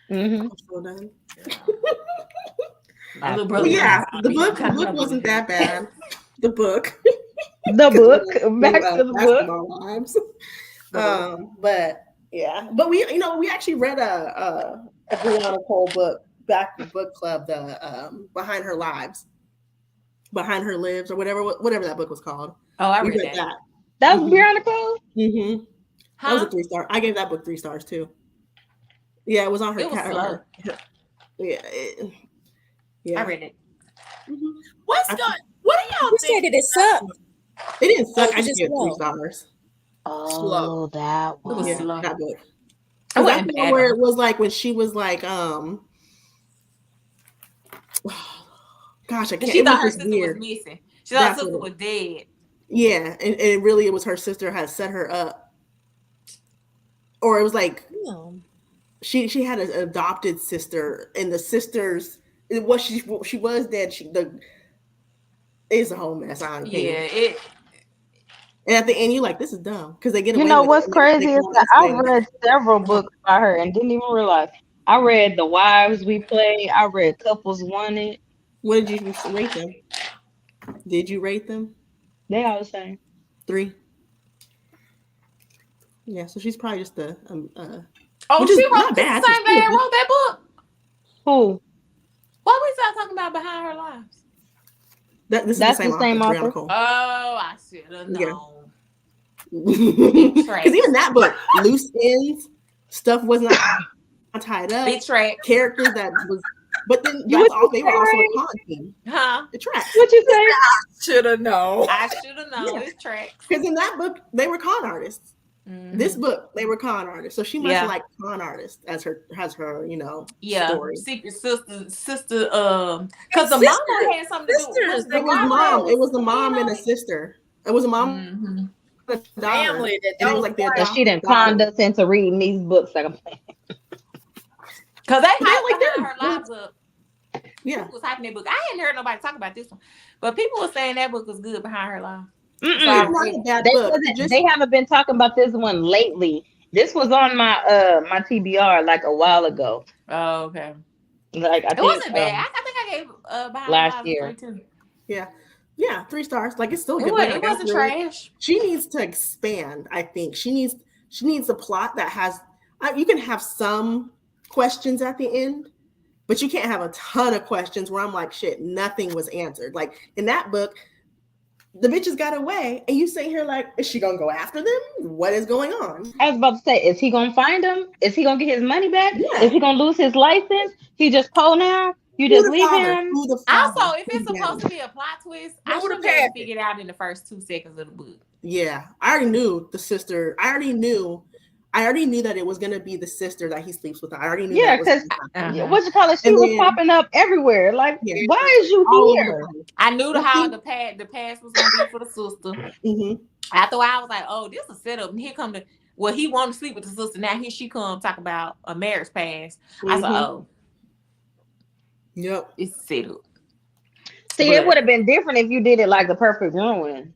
Mm-hmm. Yeah, the book wasn't that bad. The book. Back to the book. Lives. But yeah, but we actually read a Briana Cole book back in book club, the Behind Her Lives, Behind Her Lives, or whatever that book was called. Oh, I read that. That was Briana Cole. Mm-hmm. That was a 3-star. I gave that book 3 stars too. Yeah, it was on her. Slow. Yeah, I read it. Mm-hmm. What do y'all think? Said it sucked. It didn't suck. I just gave 3 stars. Oh, that one. It was slow. That book. That's the one where it was like when she was like, God, gosh, I can't. She thought her was sister weird. was missing. She thought her sister was dead. Yeah, and really, it was her sister had set her up, or it was like she had an adopted sister, and the sisters. It was she was dead. It's a whole mess. I don't Yeah, and at the end, you're like, this is dumb because they get away. You know with what's it, crazy is that I read several books by her and didn't even realize. I read The Wives We Play. I read Couples Wanted. What did you rate them? Did you rate them? They all the same. 3. Yeah, so she's probably just a. she wrote the same man wrote that book. Who? What we start talking about Behind Her Lives? That's the same author. Oh, I should have known. Because even that book, loose ends, stuff was not tied up. Big track characters that was, but then they were also a con team. Huh? The track. What you say? I should have known. I should have known. It's tracks. Because in that book, they were con artists. Mm-hmm. This book, they were con artists, so she must like con artists as her story. Secret sister. Because the mama had something to do with it was the mom and a sister. It was a mom. Mm-hmm. And a daughter. Family that and it was like their she didn't conned us into reading these books like I'm playing. Because they hyped her lives up. Yeah. People was hyping that book. I hadn't heard nobody talk about this one, but people were saying that book was good Behind Her Lives. It's not a bad book. They haven't been talking about this one lately. This was on my my TBR like a while ago. Oh, okay. Like it wasn't bad. I think I gave Behind last year. 3 too. Yeah, 3 stars. Like it's still good. It wasn't trash. She needs to expand. I think she needs a plot that has. You can have some questions at the end, but you can't have a ton of questions where I'm like, shit, nothing was answered. Like in that book, the bitches got away, and you sit here like, is she gonna go after them? What is going on? I was about to say, is he gonna find him? Is he gonna get his money back? Yeah. Is he gonna lose his license? He just po now? You just leave him? Also, if it's supposed to be a plot twist, I should have figured out in the first 2 seconds of the book. Yeah, I already knew the sister. I already knew that it was gonna be the sister that he sleeps with. I already knew. Yeah, because what you call it? She was popping up everywhere. Like, why is you here? I knew how the past was gonna be for the sister. Mm-hmm. After a while, I was like, "Oh, this is a setup." And here come he wanted to sleep with the sister. Now here she come talk about a marriage past. I was like, "Oh, yep, it's set up." See, it would have been different if you did it like The Perfect Ruin.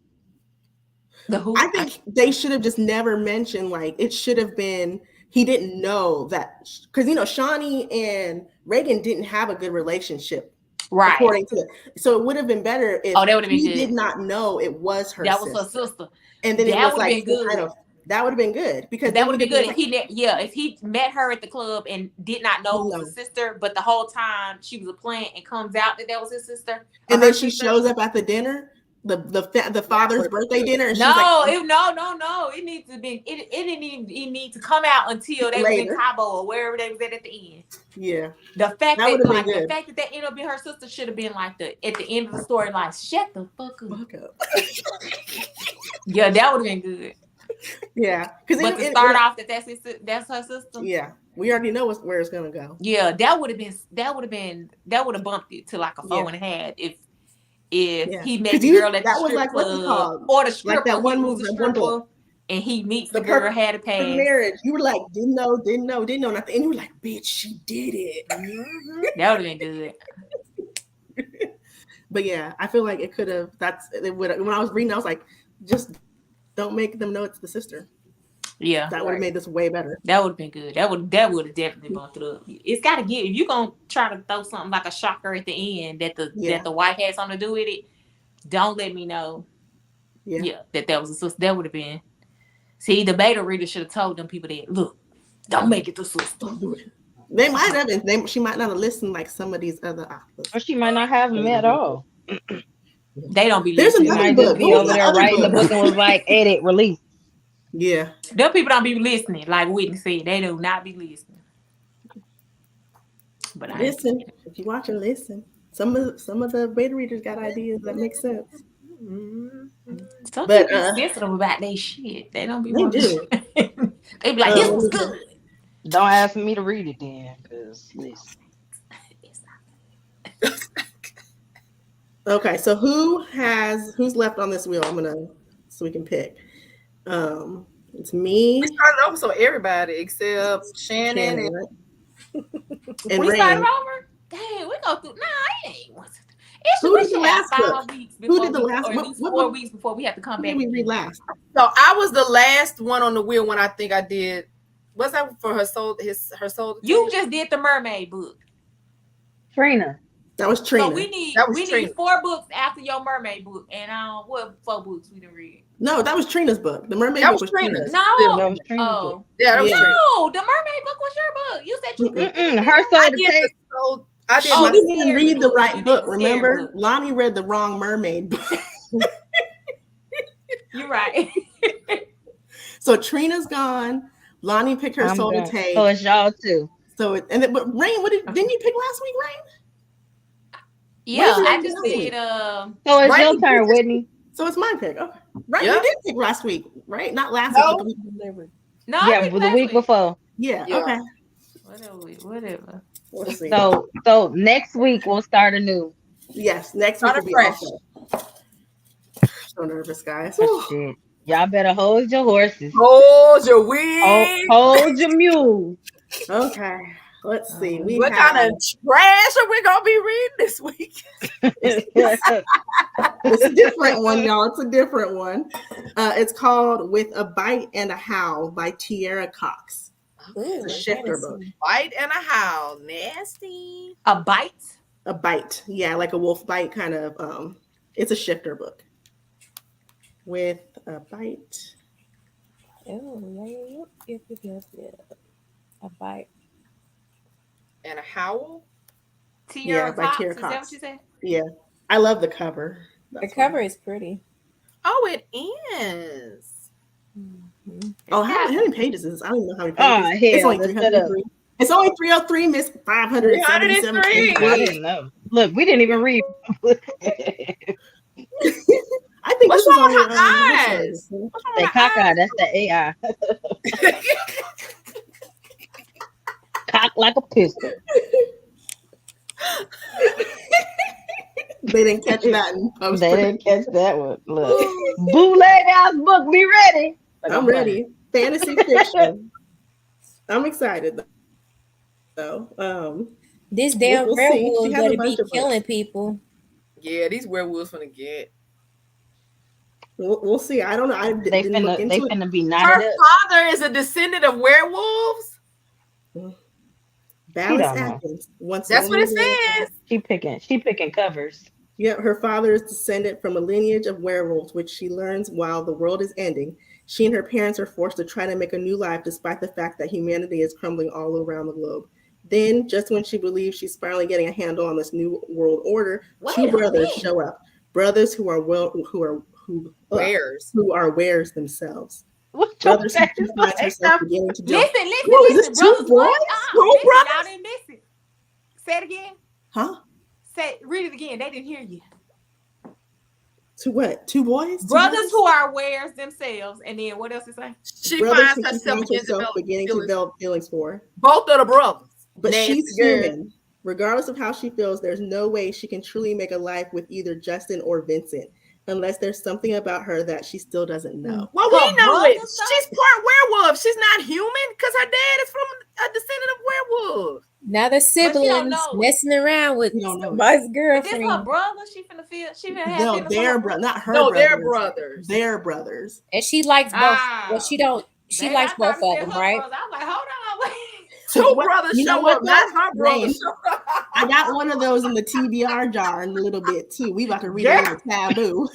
I think they should have just never mentioned, like, it should have been, he didn't know that, because, Shawnee and Reagan didn't have a good relationship. Right. According to so it would have been better if he did not know it was her sister. Was her sister. And then that would have been good. That would have been good because that would have been good if he met her at the club and did not know it was his sister, but the whole time she was a plant and comes out that was his sister. And then she shows up at the dinner. The father's birthday dinner. And no. It needs to be. It didn't even need to come out until they were in Cabo or wherever they was at the end. Yeah. The fact that ended up being her sister should have been like at the end of the story, like shut the fuck up. Yeah, that would have been good. Yeah, but to start off that's her sister. Yeah, we already know where it's gonna go. Yeah, that would have bumped it to like a 4.5 if he met the girl at the strip club or the stripper, like that one movie, and he meets the girl had a pass. Marriage, you were like, didn't know. And at the end, you were like, bitch, she did it. That would have been good. But yeah, I feel like it could have. When I was reading, I was like, just don't make them know it's the sister. Yeah, that would have made this way better. That would have been good. That would have definitely bumped it up. It's got to get, if you're gonna try to throw something like a shocker at the end that the wife had something to do with it, don't let me know. Yeah, that was a sister. That would have been. See, the beta reader should have told them people that, look, don't make it the sister. They might have. She might not have listened like some of these other authors. Or she might not have them at all. They don't be listening. They might just be over there writing the book and was like, edit, release. Yeah. Them people don't be listening. Like Whitney said, they do not be listening. But listen, if you watch and listen. Some of the beta readers got ideas that make sense. Some people be sensitive about their shit. They don't be do. They be like, this was good. Don't ask me to read it then, because listen. Okay, so who's left on this wheel? So we can pick. It's me, We started over, so everybody except Shannon Shannon, and right? And We started Rayn. over. Dang, we go through. Nah, it ain't. Who We did the should have last book? 5 weeks Who before did the we, last? or at What, least what 4 book weeks before we have to come did back. we read last? so I was the last one on the wheel when I think I did. What's that for her soul? Her soul. You just did the mermaid book. Trina. That was Trina. So we need That was Trina. 4 books after your mermaid book, and what 4 books we didn't read? No, that was Trina's book. The mermaid That book was was Trina's. Trina's. No. That was Trina's book. Oh. Yeah, that was Yeah. Trina. No, the mermaid book was your book. You said you Mm-mm. Her I soul to did the take. soul. I did She my didn't even scary read the book. right You book. did the scary Remember, book. Lonnie read the wrong mermaid book. You're right. So Trina's gone. Lonnie picked her I'm soul to done. take. So it's y'all too. So but Rayn, didn't you pick last week, Rayn? Yeah, did you I do just last week? did. So it's Right, your you turn, just- Whitney. So it's my pick. Okay. Right, Yeah. you did pick last week, right? Not last No. week, but the week before. No, I Yeah, picked the last week before. Yeah, Yeah. okay. Whatever. We'll see. So next week we'll start anew. Yes, next week Start will be fresh. awesome. So nervous, guys. Oh, shit. Y'all better hold your horses. Hold your wings. Hold your mule. Okay, let's see. What kind of trash are we gonna be reading this week? It's a different one, y'all. It's a different one. It's called "With a Bite and a Howl" by Tierra Cox. Ooh, It's a shifter book. Bite and a howl, nasty. A bite. A bite, yeah, like a wolf bite kind of. It's a shifter book. With a bite. Oh, yeah. A bite. And a howl. Tierra by Cox. Tierra Is that Cox. what you said? Yeah, I love the cover. The cover is pretty. Oh, it is. Mhm. Oh, how many pages is this? I don't even know how many Oh, pages. hell, It's only let's 303. It's only 303, Miss 577 303. pages. I didn't know. Look, we didn't even read. I think What's this is wrong with only her eyes? That cockeye, that's the AI. Cock like a pistol. They didn't catch that in post. They didn't catch that one. Look. Bootleg ass book, be ready. Like, I'm ready. Fantasy fiction. I'm excited though. This damn we'll see. werewolf She has a better bunch be of killing people. Yeah, these werewolves gonna get. We'll see. I don't know. They didn't look into it. finna be Her knotted up. father is a descendant of werewolves. Balance don't know. Atkins. Once That's what it only- says. She picking covers. Yeah, her father is descended from a lineage of werewolves, which she learns while the world is ending. She and her parents are forced to try to make a new life despite the fact that humanity is crumbling all around the globe. Then, just when she believes she's finally getting a handle on this new world order, two brothers show up. Brothers who are Wares. who are wares themselves. What Brothers who the she finds herself beginning to jump. Listen. Whoa, is this two brothers, boys? what? Two Listen, brothers? y'all didn't miss it. Say it again. Huh? Read it again. They didn't hear you. Two what? Two boys? Two Brothers who are wares themselves, and then what else is saying? She brothers finds who she herself finds beginning to develop feelings for. Both of the brothers. But Nasty she's girl. human. Regardless of how she feels, there's no way she can truly make a life with either Justin or Vincent, unless there's something about her that she still doesn't know. Well, Her we know it. brothers, though? She's part werewolf. She's not human because her dad is from a descendant of werewolf. Now the siblings know it. messing around with You don't know it. somebody's Is this girlfriend. her brother? She finna feel. She finna have No, feelings for they're her brothers, not her No, brothers. they're brothers. They're brothers. And she likes both. Ah. Well, she don't. She Baby, likes I both thought you of said them, her right? brothers. I'm like, hold on, wait. Two What- brothers you know show what, up. That's her Rayn? brother show up. I got one of those in the TBR jar in a little bit too. We about to read Yeah. a little taboo.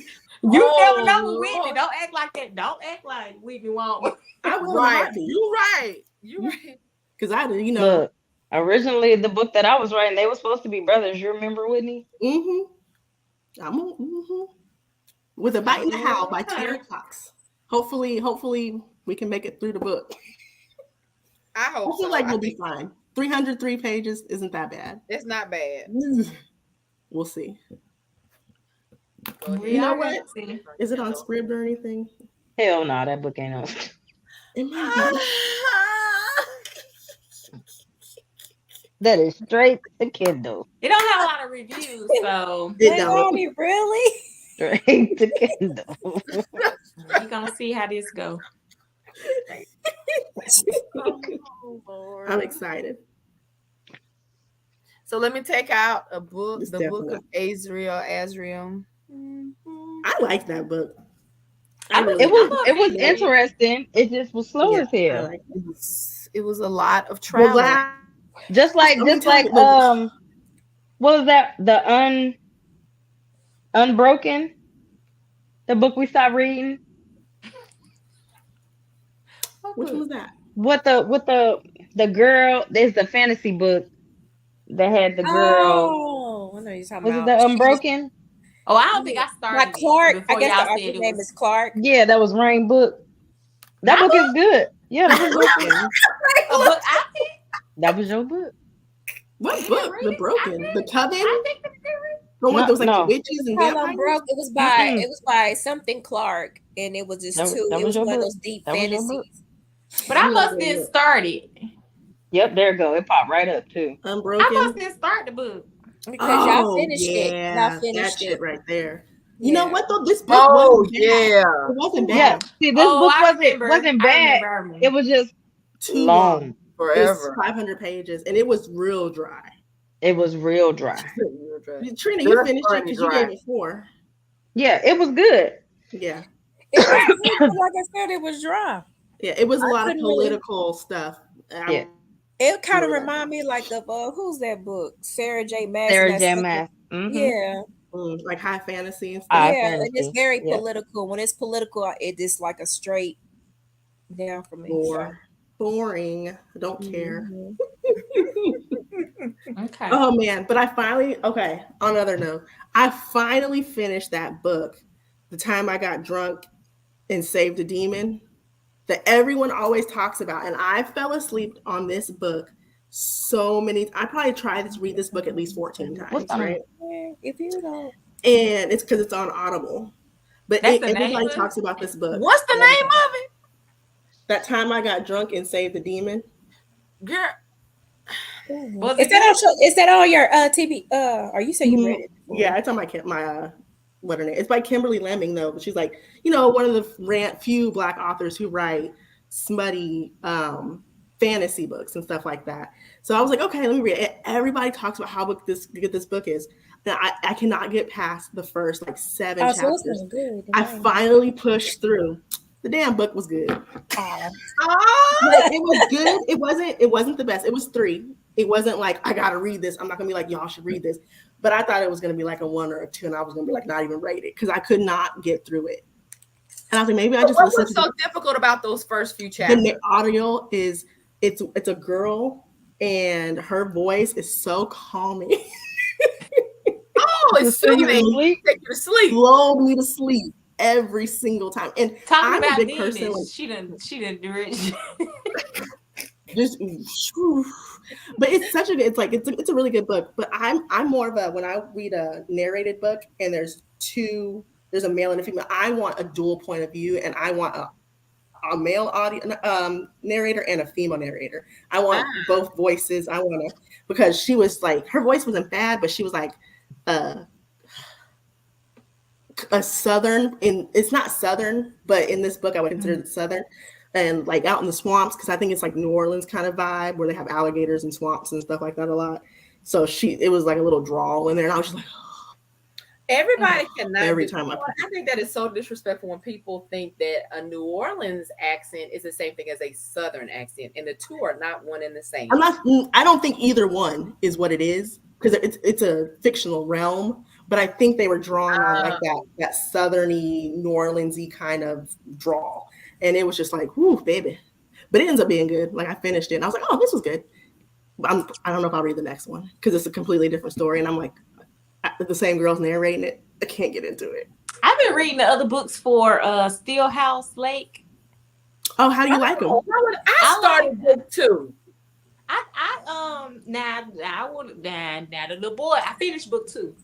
You Oh, never know with Whitney. Lord. Don't act like that. Don't act like Whitney won't. I will Right. not be. You right. You right. Because I, you know, Look, originally the book that I was writing, they were supposed to be brothers. You remember, Whitney? With a Bite and a Howl by Tierra Cox. Hopefully we can make it through the book. I I hope feel so. like I we'll be think fine. 303 pages isn't that bad. it's not bad. We'll see. Go ahead. We You know already what? seen it. Is it on Scribd or anything? Hell no, that book ain't on. It might That is straight to Kindle. It don't have a lot of reviews, so It don't. Really? Straight to Kindle. we're gonna see how this go. Oh, Lord. I'm excited. So let me take out a book, It's the book definitely- of Azriel. I like that book. It was interesting. It just was slow as hell. like It was a lot of the travel. last, Just like what was that? The Unbroken, the book we stopped reading. which one was that? What the girl? There's the fantasy book that had the girl. Oh, I know you're talking Was it about. the Unbroken? Oh, I don't think I started. By Clark. Before I guess y'all the said author's it name was- is Clark. Yeah, that was Rayn book. That book is good. Yeah, that was your book. A book I picked. That was your book. What You book? didn't read The it? Broken, I the did. Coven. I think that they read. The one that was like No. the witches and Called vampires. Unbroken. It was by something Clark, and it was just That- two. that It was was your one of book. those deep That was your book. fantasies. But I must didn't start it. Yep, there it go. It popped right up too. I Unbroken. must didn't start the book. Because y'all finished it. Yeah, Y'all that finished shit it. right there. You know Yeah. what though? This book Oh wasn't bad. yeah. It wasn't Yeah. bad. See, this book I remember. wasn't I bad. remember. It was just Too long. long. It was Forever. 500 pages, and it was real dry. It was real dry. Trina, you That's finished it funny, because you dry. gave it 4. Yeah, it was good. Yeah, It was good, like I said, it was dry. yeah. It was a I lot of couldn't really- political stuff. Yeah. It kind of Really? reminded me like of who's that book? Sarah J. Maas. Sarah and that J. second- Maas. Mhm. Yeah, Like high fantasy and stuff. High yeah, and it's fantasy. very Yeah. political. When it's political, it is like a straight down for me. Boring. I don't care. Mhm. Okay. Oh man, but I finally, okay, on another note, I finally finished that book, The Time I Got Drunk and Saved a Demon, that everyone always talks about. And I fell asleep on this book so many, I probably tried to read this book at least 14 times, What's on it? right? Yeah, if you don't, And it's because it's on Audible. But That's the name everybody of it? talks about this book. What's the name of it? That Time I Got Drunk and Saved the Demon. Girl, Was is it that on? Is that on your TV? Or you say you read it? before? Yeah, it's on my what her name? It's by Kimberly Lemming though, but she's like, one of the few Black authors who write smutty fantasy books and stuff like that. So I was like, okay, let me read it. Everybody talks about how good this book is. And I cannot get past the first 7 Oh, so it's chapters. good. I finally pushed through. The damn book was good. Oh. It was good. It wasn't the best. It was 3. It wasn't like I gotta read this. I'm not gonna be like y'all should read this. But I thought it was gonna be like a 1 or a 2, and I was gonna be like not even rate it because I could not get through it. And I was like, maybe I just what listened was to so difficult about those first few chapters? the audio is it's a girl and her voice is so calming. Oh, it's So you soothing. sleep? Take you to sleep. Lulled me to sleep every single time. And Talking I'm about a big demons, person. Like, she didn't do it. just but it's such a good, it's a really good book. But I'm more of a, when I read a narrated book and there's a male and a female, I want a dual point of view, and I want a male narrator and a female narrator. I want both voices. I want to, because she was like, her voice wasn't bad, but she was like a southern, it's not southern, but in this book I would consider it southern, and like out in the swamps, because I think it's like New Orleans kind of vibe where they have alligators and swamps and stuff like that a lot. So it was like a little drawl in there, and I was just like, Everybody cannot. every time I think that is so disrespectful when people think that a New Orleans accent is the same thing as a Southern accent, and the two are not one and the same. I don't think either one is what it is, because it's a fictional realm, but I think they were drawing on like that southerny, New Orleans-y kind of drawl. And it was just like, whoo, baby. But it ends up being good. Like, I finished it and I was like, oh, this was good. But I don't know if I'll read the next one because it's a completely different story. And I'm like, the same girl's narrating it. I can't get into it. I've been reading the other books for Stillhouse Lake. Oh, how do you like them? I started book 2. Now the little boy, I finished book 2.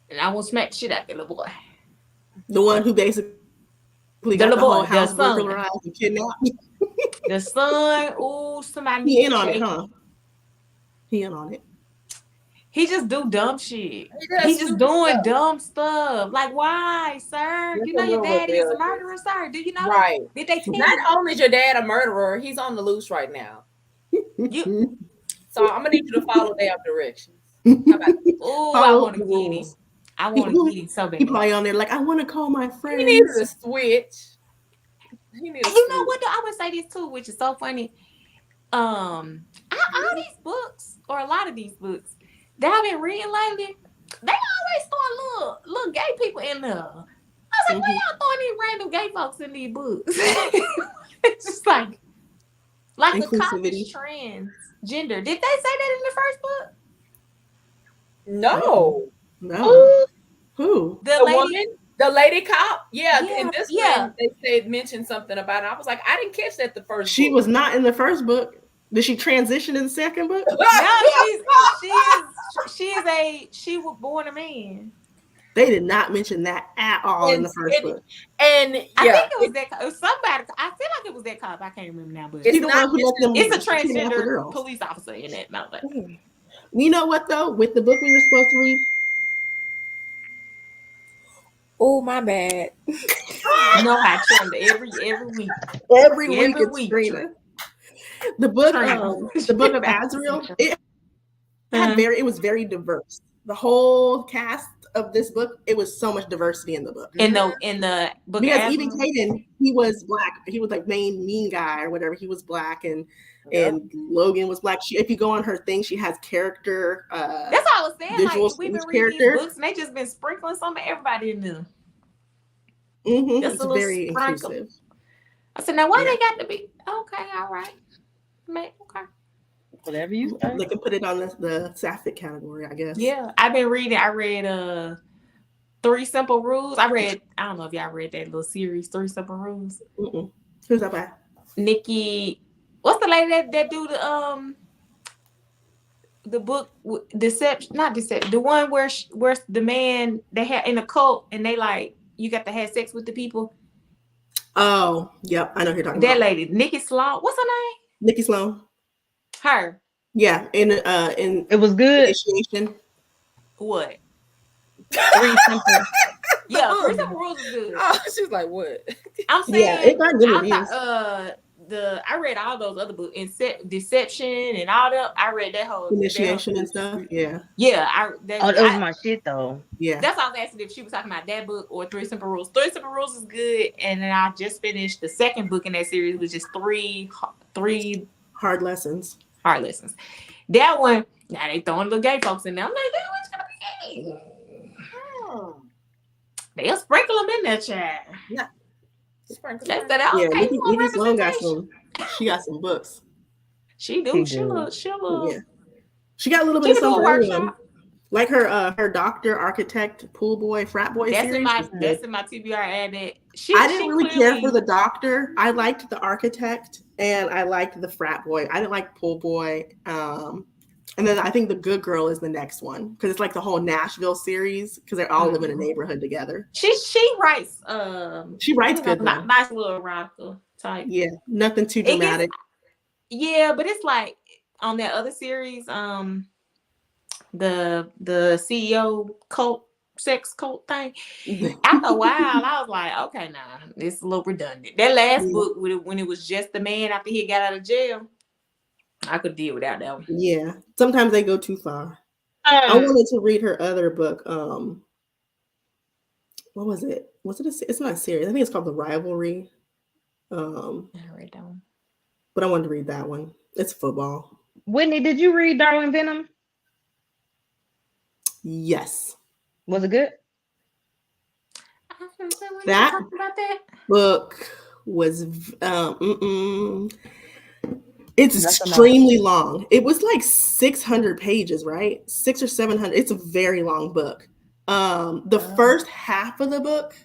And I won't smack shit out the little boy. The one who basically got the whole house burglarized and kidnapped. The son, somebody He in on it, huh? He in on it. He just do dumb shit. does He just stupid doing stuff. dumb stuff. Like, why, sir? That's You know a your little daddy is a rebellious. murderer, sir. Do you know Right. that? Did they tell Not you? only is your dad a murderer, he's on the loose right now. You- So I'm gonna need you to follow their directions. How about Oh, I Follow want to the get him. rules. I want to get him so He bad. probably on there like, I want to call my he friends. needs to switch. He needs to You know switch. what though? I would say this too, which is so funny. All these books, or a lot of these books that I've been reading lately, they always throw little gay people in there. I was like, why y'all throwing these random gay folks in these books? It's just like the cop is transgender. Did they say that in the first book? No. No. Who? The lady cop. Yeah. Yeah, In this yeah. one, they mentioned something about it. I was like, I didn't catch that the first She book. was not in the first book. Did she transition in the second book? No, she was born a man. They did not mention that at all in the first book. And yeah, I think it was that. It was somebody. I feel like it was that cop. I can't remember now, but It's the one who let them. it's a transgender police officer in that. Not like. You know what though? With the book we were supposed to read. Oh, my bad. You know how Trenda every week. Every week it's Trina. The book of Azrael, it was very diverse. The whole cast of this book, it was so much diversity in the book. In the book, because even Caden, he was black. He was like main mean guy or whatever. He was black, and Logan was black. If you go on her thing, she has character. That's all I was saying. Like we've been reading these books, and they just been sprinkling some of everybody in there. It's very inclusive. I said, now why they got to be okay? All right, okay. Whatever you say. They can put it on the sapphic category, I guess. Yeah, I've been reading. I read 3 Simple Rules. I don't know if y'all read that little series, 3 Simple Rules. Who's that by? Nikki. What's the lady that do the book Deception? Not Deception. The one where the man they had in a cult and they like you got to have sex with the people. Oh, yep, I know who you're talking about. That lady, Nikki Sloan. What's her name? Nikki Sloan. Her. Yeah, in it was good. Initiation. What? 3 Simple. Yeah, 3 Simple Rules is good. Oh, she's like, what? I'm saying. Yeah, it got good reviews. I read all those other books, Deception and all that. I read that whole Initiation and stuff. Yeah. Yeah, that was my shit though. Yeah. That's why I was asking if she was talking about that book or 3 Simple Rules. 3 Simple Rules is good, and then I just finished the second book in that series, which is three hard lessons. Hard lessons. That one, now they throwing little gay folks in there. I'm like, that one's gonna be gay. They'll sprinkle them in there, child. Yeah. Nikki Sloan she got some books. She do. She got a little bit of something for everyone. Like her doctor, architect, pool boy, frat boy that's series. That's in my TBR ad. I didn't really care for the doctor. I liked the architect and I liked the frat boy. I didn't like pool boy. And then I think the good girl is the next one because it's like the whole Nashville series because they all live in a neighborhood together. She writes. She writes good. Nice little erotica type. Yeah, nothing too dramatic. But it's like on that other series, the CEO sex cult thing. After a while, I was like, okay, nah, it's a little redundant. That last book when it was just the man after he got out of jail. I could deal without that one. Yeah. Sometimes they go too far. I wanted to read her other book. What was it? It's not a series. I think it's called The Rivalry. I read that one. But I wanted to read that one. It's football. Whitney, did you read Darwin Venom? Yes. Was it good? That book was it's extremely long. It was like 600 pages, right? 600 or 700. It's a very long book. The first half of the book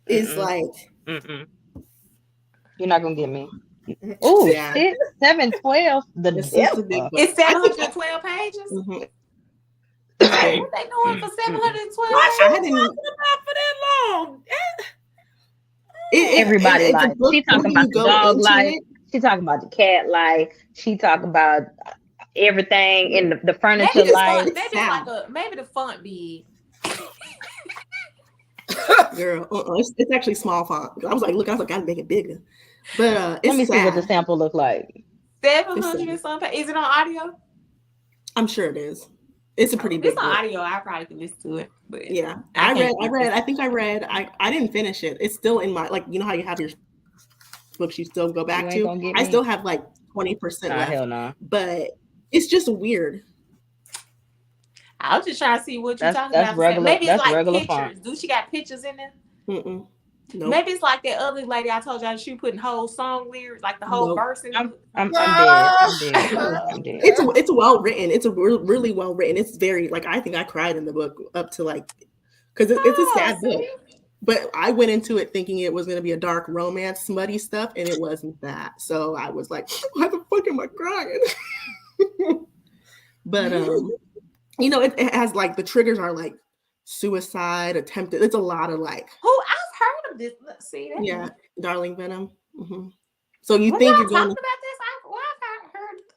is like you're not gonna get me. Oh, 6, 7, 12. It's 712 pages. Mm-hmm. What they doing for 712 pages? I didn't about for that long. Everybody like she talking about the dog life. She talking about the cat life. She talking about everything in the furniture Maybe lights. maybe the font big. Girl, it's actually small font. I was like, I gotta make it bigger. But it's Let me sad. see what the sample look like. 700 and something. Is it on audio? I'm sure it is. It's a pretty If big it's on book. audio, I probably can listen to it. But Yeah, I didn't finish it. It's still in my, like, you know how you have your books you still go back to. I still have like 20% left. Hell no. But it's just weird. I was just trying to see what you're talking That's about. regular. Maybe it's like regular pictures. font. Do she got pictures in there? Nope. Maybe it's like that other lady I told y'all she putting whole song lyrics, like the whole verse in I'm dead. It's well written. It's really well written. It's very, like, I think I cried in the book up to, like, because it's a sad book. But I went into it thinking it was going to be a dark romance, smutty stuff, and it wasn't that. So I was like, why the fuck am I crying? But you know, it has, like, the triggers are like suicide, attempted. It's a lot of, like, I've heard of this. Let's see that. Yeah, Darling Venom. Mm-hmm. So you think you're going to about this?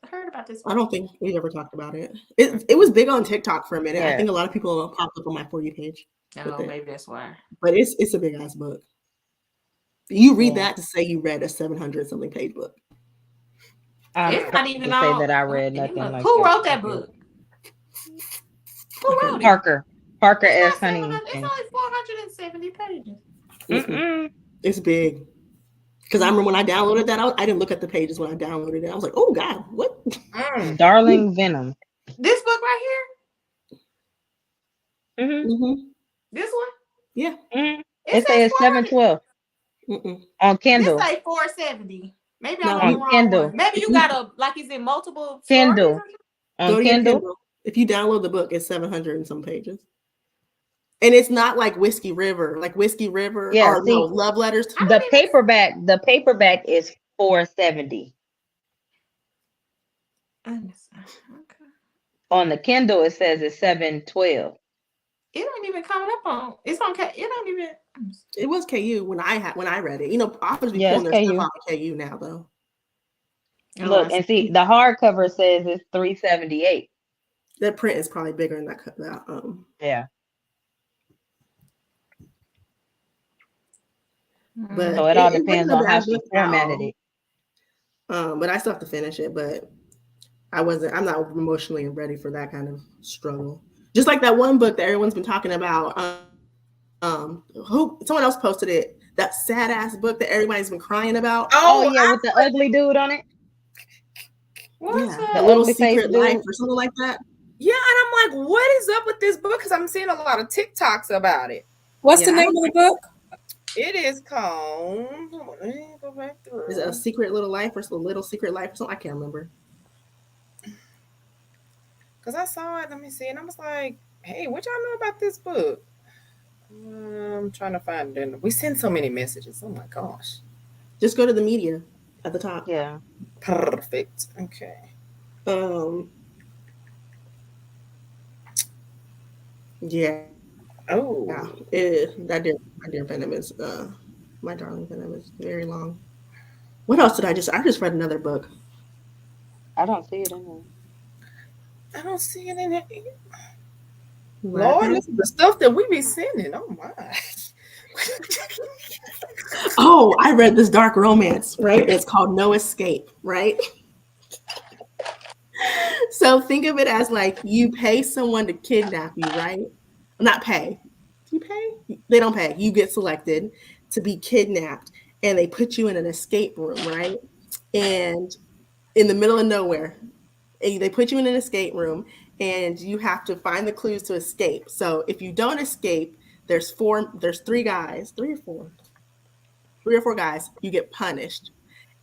I've heard about this one. I don't think we've ever talked about it. It was big on TikTok for a minute. I think a lot of people popped up on my For You page. Oh, maybe that's why. But it's a big ass book. You read that to say you read a 700 something page book. It's not even say that I read nothing like that. Who wrote that book? Who wrote it? Parker S. Huntington. It's only 470 pages. It's big. Because I remember when I downloaded that, I didn't look at the pages when I downloaded it. I was like, oh God, what? Darling Venom. This book right here? Mm-hmm. This one? Yeah. Mm-hmm. It says 712 on Kindle. It say 470. Maybe I'm on the wrong Kindle. one. Maybe you got is it multiple Kindle? On Kindle. If you download the book, it's 700 and some pages. And it's not like Whiskey River. Like Whiskey River or Love Letters. The paperback is 470. Okay. On the Kindle, it says it's 712. It don't even come up on. It's on. It don't even. It was KU when I read it. You know, authors be pulling their stuff off of KU now, though. Look and see, the hardcover says it's 378. That print is probably bigger than that. Yeah. But so it all depends on how she formatted it. But I still have to finish it. But I'm not emotionally ready for that kind of struggle. Just like that one book that everyone's been talking about. Someone else posted it. That sad ass book that everybody's been crying about. Oh yeah, with the ugly dude on it. The Little Secret Life or something like that. Yeah, and I'm like, what is up with this book? Because I'm seeing a lot of TikToks about it. What's the name of the book? It is called. Let me go back through. Is it A Secret Little Life or a Little Secret Life or something? I can't remember. Because I saw it, let me see, and I was like, hey, what y'all know about this book? I'm trying to find it. We send so many messages. Oh my gosh. Just go to the media at the top. Yeah. Perfect. Okay. Yeah. Oh. Yeah. My dear Venom is my darling Venom is very long. What else did I just read another book. I don't see it in there. I don't see it in there. Lord, this is the stuff that we be sending. Oh my. Oh, I read this dark romance, right? It's called No Escape, right? So think of it as like you pay someone to kidnap you, right? Not pay. Do you pay? They don't pay. You get selected to be kidnapped and they put you in an escape room, right? And in the middle of nowhere, they put you in an escape room and you have to find the clues to escape. So if you don't escape, there's 3 or 4 guys, you get punished.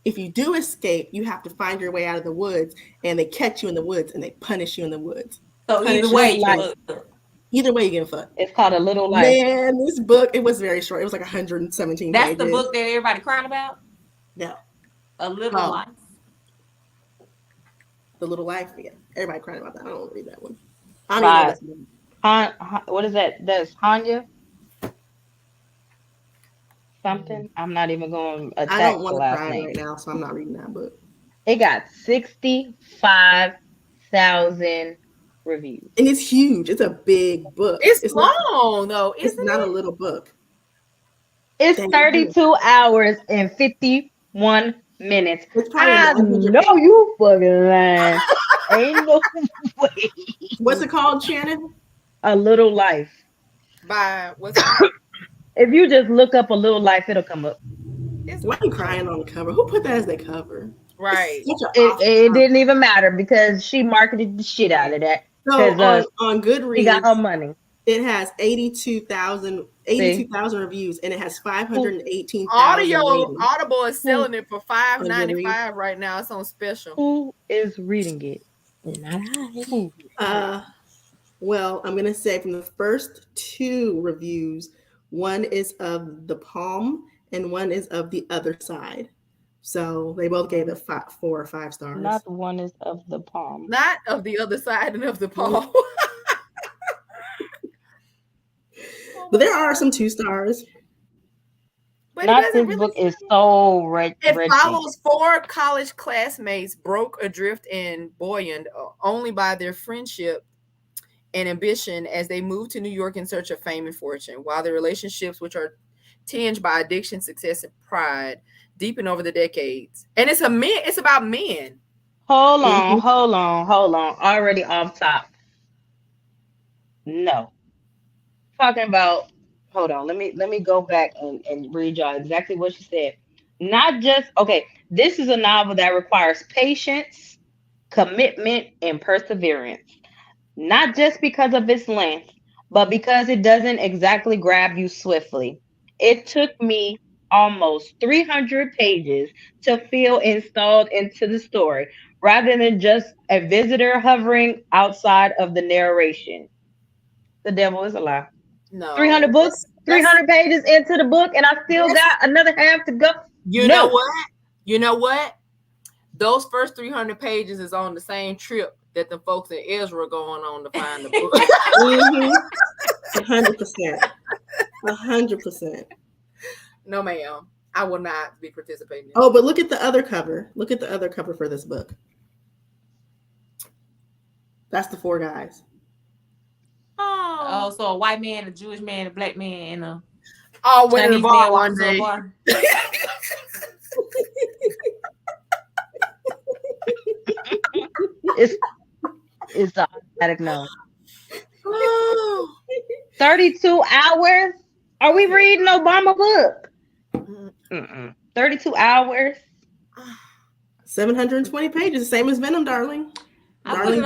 If you do escape, you have to find your way out of the woods and they catch you in the woods and they punish you in the woods. So either way, you get fucked. It's called A Little Life. Man, this book, it was very short. It was like 117 That's pages. the book that everybody crying about? No. A Little Life. The Little Life, yeah. Everybody crying about that. I don't want to read that one. I don't even know what is that? That's Hanya? Something? I'm not even going to attack. I don't want to cry right now, so I'm not reading that book. It got 65 30,000 reviews. And it's huge. It's a big book. It's long though, It's isn't not it? a little book. It's Damn. 32 hours and 51 minutes. It's probably I on the 100 know you fucking lying. Ain't no way. What's it called, Shannon? A Little Life. By what's it? If you just look up A Little Life, it'll come up. Why are you crying on the cover? Who put that as their cover? Right. It didn't even matter because she marketed the shit out of that. So on She got her Goodreads, money. it has 82,000 reviews, and it has 518,000 Audible is selling it for $5.95 right now. It's on special. Who is reading it? Not I. Well, I'm gonna say from the first 2 reviews, one is of The Palm and one is of The Other Side. So they both gave it 4 or 5 stars. Not one is of The Palm. Not of The Other Side and of The Palm. But there are some 2 stars. But Not this book is so rich. It follows 4 college classmates broke adrift and buoyant only by their friendship and ambition as they move to New York in search of fame and fortune, while their relationships, which are tinged by addiction, success, and pride, deepen over the decades. And it's about men. Hold on. Already off top. No. Talking about, hold on, let me go back and read y'all exactly what she said. Not just, okay, this is a novel that requires patience, commitment, and perseverance. Not just because of its length, but because it doesn't exactly grab you swiftly. It took me almost 300 pages to feel installed into the story, rather than just a visitor hovering outside of the narration. The devil is a lie. No. 300 books, 300 pages into the book, and I still got another half to go. You know what? Those first 300 pages is on the same trip that the folks in Israel going on to find the book. 100%. 100%. No, ma'am. I will not be participating. Oh, but look at the other cover. Look at the other cover for this book. That's the 4 guys. Oh, so a white man, a Jewish man, a black man, and a went in the bar one day. It's an automatic no. 32 hours? Are we reading Obama book? 32 hours? 720 pages, same as Venom, darling. I ain't reading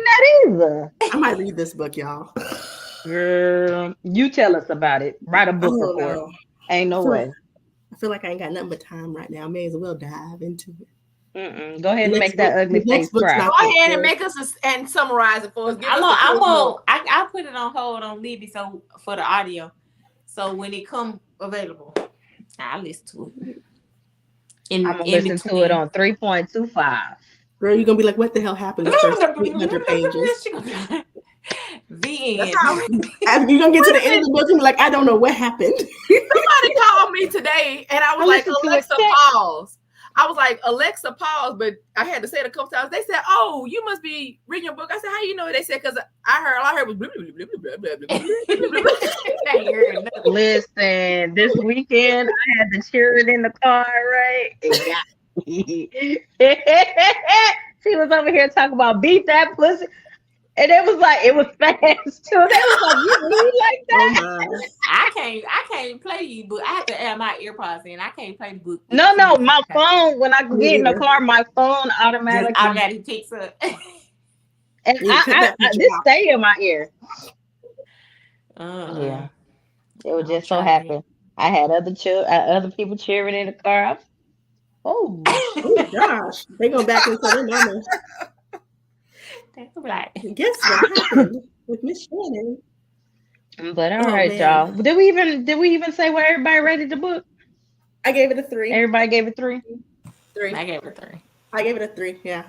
that either. I might read this book, y'all. Girl, you tell us about it. Write a book report. No. Ain't no way. I feel like I ain't got nothing but time right now. May as well dive into it. Go ahead and make that ugly face cry. Go ahead and make us and summarize it for us. I put it on hold on Libby so for the audio. So when it come available, I'll listen to it. I'm gonna listen to it on 3.25. Girl, you're gonna be like, what the hell happened? The first 300 pages. The end. You're gonna get to the end of the book and be like, I don't know what happened. Somebody called me today and I was like, Alexa, pause. I was like, Alexa, pause, but I had to say it a couple times. They said, "Oh, you must be reading your book." I said, "How you know?" They said, "Because I heard was blah, blah, blah, blah, blah, blah, blah. Listen, this weekend I had to cheer it in the car, right? She was over here talking about beat that pussy. And it was fast too. They was like, you read like that? Oh I can't play you, but I have to add my earpods in. I can't play the book. No, my phone, when I get in the car, my phone automatically picks up. And I this stay in my ear. Yeah. It was just so happy. I had other people cheering in the car. Oh gosh. They go back into their mama. Right. Guess what happened with Miss Shannon? But all right, y'all. Did we even say what everybody rated the book? I gave it a 3. Everybody gave it 3. 3. I gave it a 3. I gave it a 3. Yeah.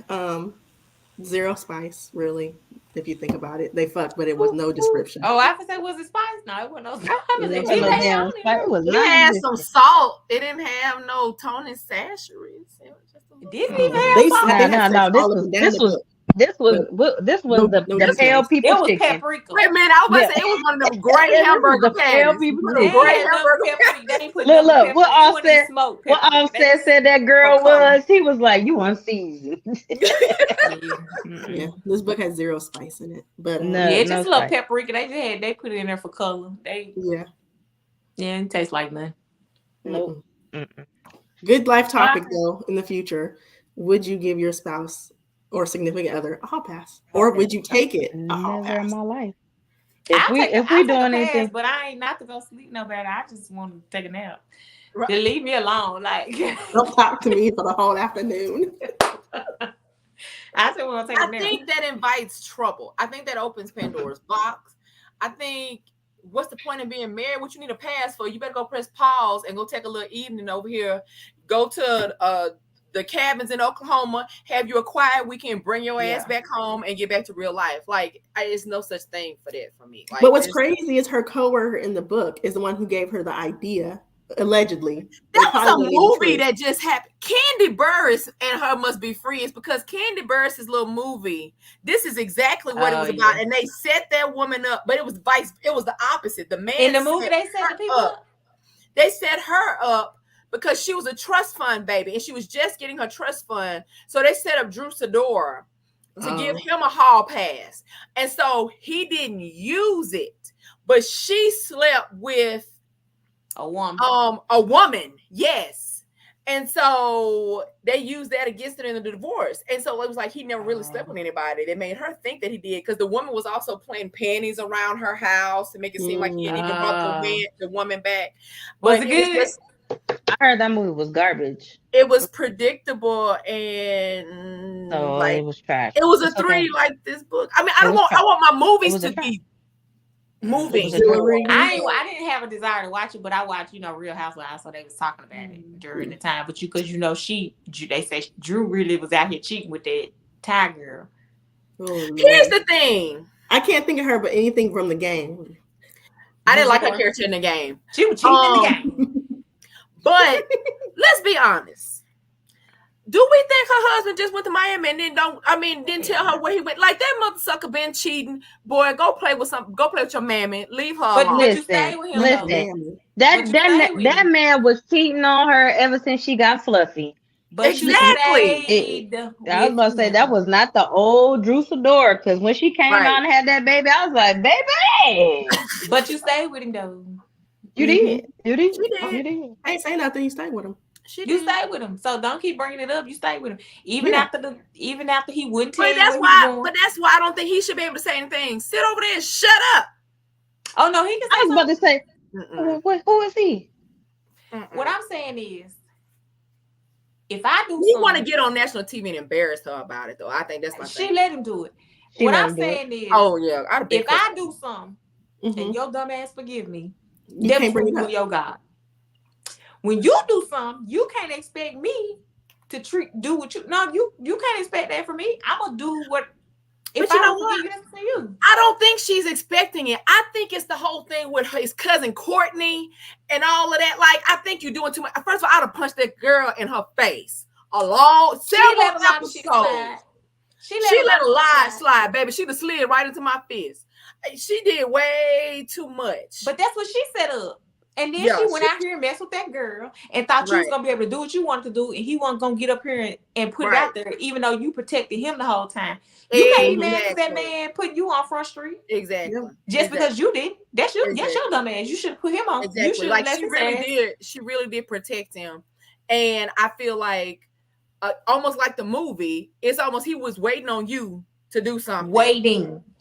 0 spice, really. If you think about it, they fucked, but it was no description. Oh, I could say, was it spice? No, it wasn't no spice. It had some salt. It didn't have no toning sasheries. It didn't even have salt. No. This was the pale people It was chicken. paprika. Wait a minute, I was about to say it was one of them great hamburger the pale patties. people One of them chicken. great hamburger patties. They ain't put Look, no pepper. what Offset said that girl was. He was like, "You unseasoned." Yeah, this book has zero spice in it, but just a little paprika. They put it in there for color. It tastes like nothing. Nope. Good life topic though. In the future, would you give your spouse or significant other a hall pass, or would you take it a hall Never pass? in my life. If we doing anything, but I ain't not to go sleep no better. I just want to take a nap. Right. To leave me alone, like don't talk to me for the whole afternoon. I still want to take a nap. I think that invites trouble. I think that opens Pandora's box. I think, what's the point of being married? What you need a pass for? You better go press pause and go take a little evening over here. Go to the cabins in Oklahoma, have you a quiet weekend, bring your ass back home and get back to real life. Like, there's no such thing for that for me. Like, but what's crazy is her coworker in the book is the one who gave her the idea, allegedly. That was a movie that just happened. Candy Burris and her must be friends because Candy Burris's little movie, this is exactly what it was about. And they set that woman up, but it was the opposite. The man in the movie, they set the people up. They set her up because she was a trust fund baby and she was just getting her trust fund. So they set up Drew Sidora to give him a hall pass. And so he didn't use it, but she slept with a woman. Yes. And so they used that against her in the divorce. And so it was like he never really slept with anybody. They made her think that he did because the woman was also playing panties around her house to make it seem like he didn't even brought the woman back. Was it good? I heard that movie was garbage. It was predictable and it was trash. It was a 3 like this book. I mean, I want my movies to be moving. I didn't have a desire to watch it, but I watched, Real Housewives, so they was talking about it during the time. But because they say Drew really was out here cheating with that Thai girl. Here's the thing. I can't think of her, but anything from the game. I didn't like her character in the game. She was cheating in the game. But let's be honest. Do we think her husband just went to Miami and didn't tell her where he went? Like that mother sucker been cheating. Boy, go play with your mammy. Leave her alone. But you stay with him. Listen, that man was cheating on her ever since she got fluffy. But exactly. I was about to say that was not the old Drew Sidora because when she came out and had that baby, I was like, baby. But you stayed with him though. You did. You did. I ain't saying nothing. You stayed with him. You stayed with him, so don't keep bringing it up. You stayed with him, even after he wouldn't tell you. But that's why I don't think he should be able to say anything. Sit over there and shut up. Oh no, he can say. I was about to say, who is he? What I'm saying is, if I do, you want to get on national TV and embarrass her about it, though. I think that's my thing. She let him do it. What I'm saying is, if I do something and your dumb ass forgive me. You can't bring it up. Your God. When you do something, you can't expect me to do what you. No, you can't expect that from me. I'm gonna do what. If I don't forgive you, for you. I don't think she's expecting it. I think it's the whole thing with his cousin Courtney and all of that. Like, I think you're doing too much. First of all, I'd have punched that girl in her face. Several episodes. She let a lie slide, baby. She'd have slid right into my fist. She did way too much. But that's what she set up. And then she went out here and messed with that girl and thought you was going to be able to do what you wanted to do. And he wasn't going to get up here and put it out there, even though you protected him the whole time. You can't be mad at that man putting you on Front Street. Exactly. Just because you did. That's your dumb ass. You should have put him on. Exactly. You should like she really did protect him. And I feel like almost like the movie, it's almost he was waiting on you to do something.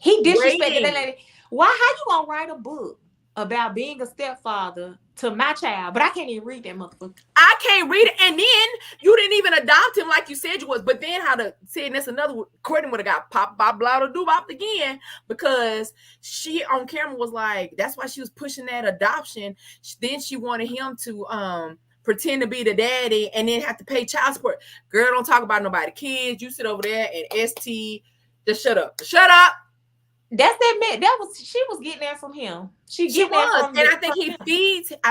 He disrespected that lady. How you gonna write a book about being a stepfather to my child, but I can't even read that motherfucker? I can't read it. And then you didn't even adopt him like you said you was. But then that's another Courtney would have got pop bop blah do bop again because she on camera was like, that's why she was pushing that adoption. Then she wanted him to pretend to be the daddy and then have to pay child support. Girl, don't talk about nobody. Kids, you sit over there and ST. Just shut up. Shut up. That's that man. She was getting that from him. She was, and I think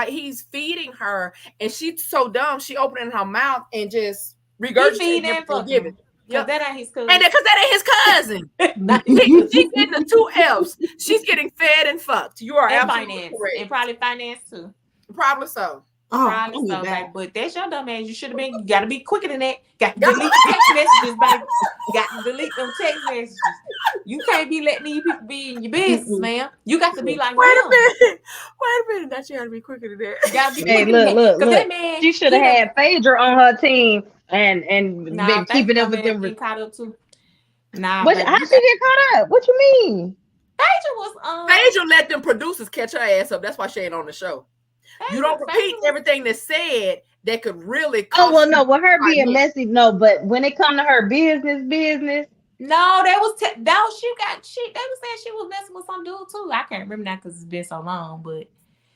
he's feeding her, and she's so dumb. She opened her mouth and just regurgitated him. Because that ain't his cousin. And because that ain't his cousin. She's getting the 2 F's. She's getting fed and fucked. You are and absolutely finance. correct. And probably finance too. Probably so. Probably so, baby. But that's your dumb ass. You should have been. You got to be quicker than that. Got to delete the text messages, baby. Got to delete them text messages. You can't be letting these people be in your business, man. You got to be like, wait a minute. Now she got to be quicker than that. You got to be Hey, quicker than look. that man, She should have had Phaedra on her team and been keeping up with them. Caught up too. Nah, how she get caught up? What you mean? Phaedra let them producers catch her ass up. That's why she ain't on the show. You don't repeat everything that's said that could really cost with her being messy, no, but when it come to her business. No, they was saying she was messing with some dude too. I can't remember now because it's been so long, but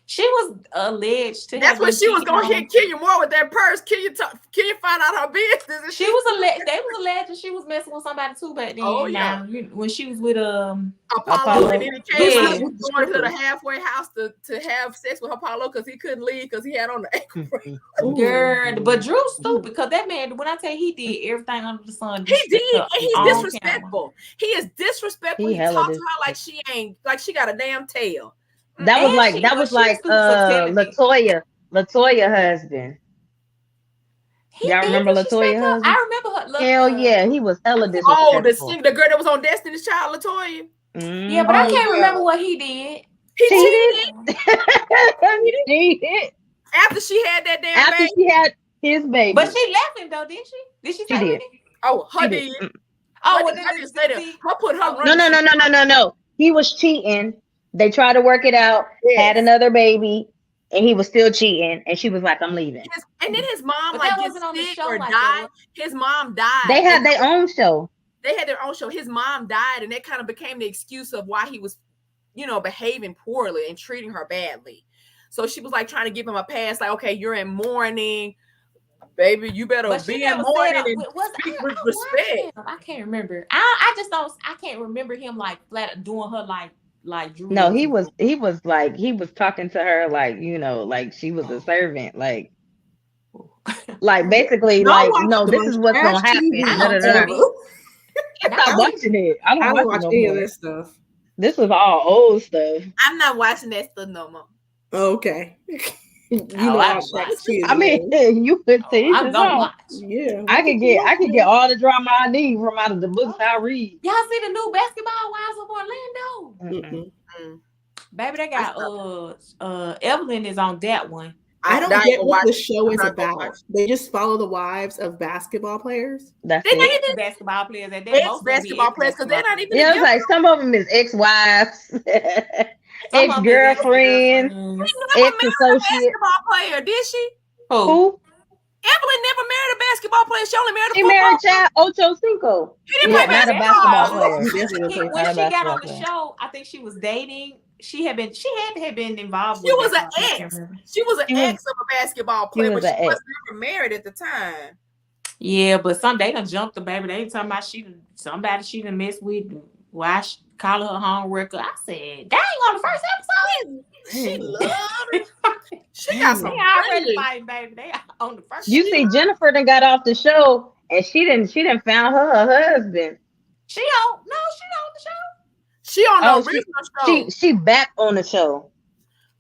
she was alleged to. That's when she was gonna kill you more with that purse. Kill you find out her business. And she was alleged. They was alleged she was messing with somebody too back then. Oh yeah, when she was with Apollo, and then he came out going to the halfway house to have sex with Apollo because he couldn't leave because he had on the ankle bracelet. Girl, but Drew stupid because that man. When I tell you, he did everything under the sun. He did, and he's disrespectful. He is disrespectful. He talked to her like she ain't she got a damn tail. That was like Latoya husband. Y'all remember Latoya husband? I remember her. Hell yeah, he was hella disrespectful. Oh, the girl that was on Destiny's Child, Latoya. Yeah, but I can't remember what he did. He cheated. He did. After she had that damn After baby. she had his baby. But she left him though, didn't she? Did she? She did. Oh, her did. Oh, well, I just said it. Her put her. No. He was cheating. They tried to work it out, had another baby, and he was still cheating. And she was like, "I'm leaving." And then his mom gets sick or died. His mom died. They had their own show. They had their own show. His mom died, and that kind of became the excuse of why he was, behaving poorly and treating her badly. So she was like trying to give him a pass, like, "Okay, you're in mourning, baby. You better be in mourning and speak with respect." I can't remember. I just don't. I can't remember him like flat doing her like Drew. No, he was talking to her like she was a servant, like basically this is what's gonna happen. I'm not watching it. I don't watch any of this stuff. This was all old stuff. I'm not watching that stuff no more. Okay. I mean, you could say I'm gonna watch. Yeah, I could get all the drama I need from out of the books I read. Y'all see the new Basketball Wives of Orlando? Baby, they got Evelyn is on that one. I don't get what the show is about. They just follow the wives of basketball players. They're not even basketball players. They're basketball players because they're not even. Yeah, it's like some of them is ex-wives, ex-girlfriends, ex-associates. Basketball player, did she? Who? Evelyn never married a basketball player. She only married a football player. Ocho Cinco. She didn't play not a basketball player. When she got on the show, I think she was dating. She had to have been involved. She was an ex. She was an ex of a basketball player, but she was never married at the time. Yeah, but they done jumped the baby. They talking about somebody she done messed with. Why she call her home record? I said, dang, on the first episode. She loved it. She got some. They already fighting, baby. They on the first. You see, Jennifer done got off the show, and she didn't found her husband. She on the show. She on the original show. She back on the show.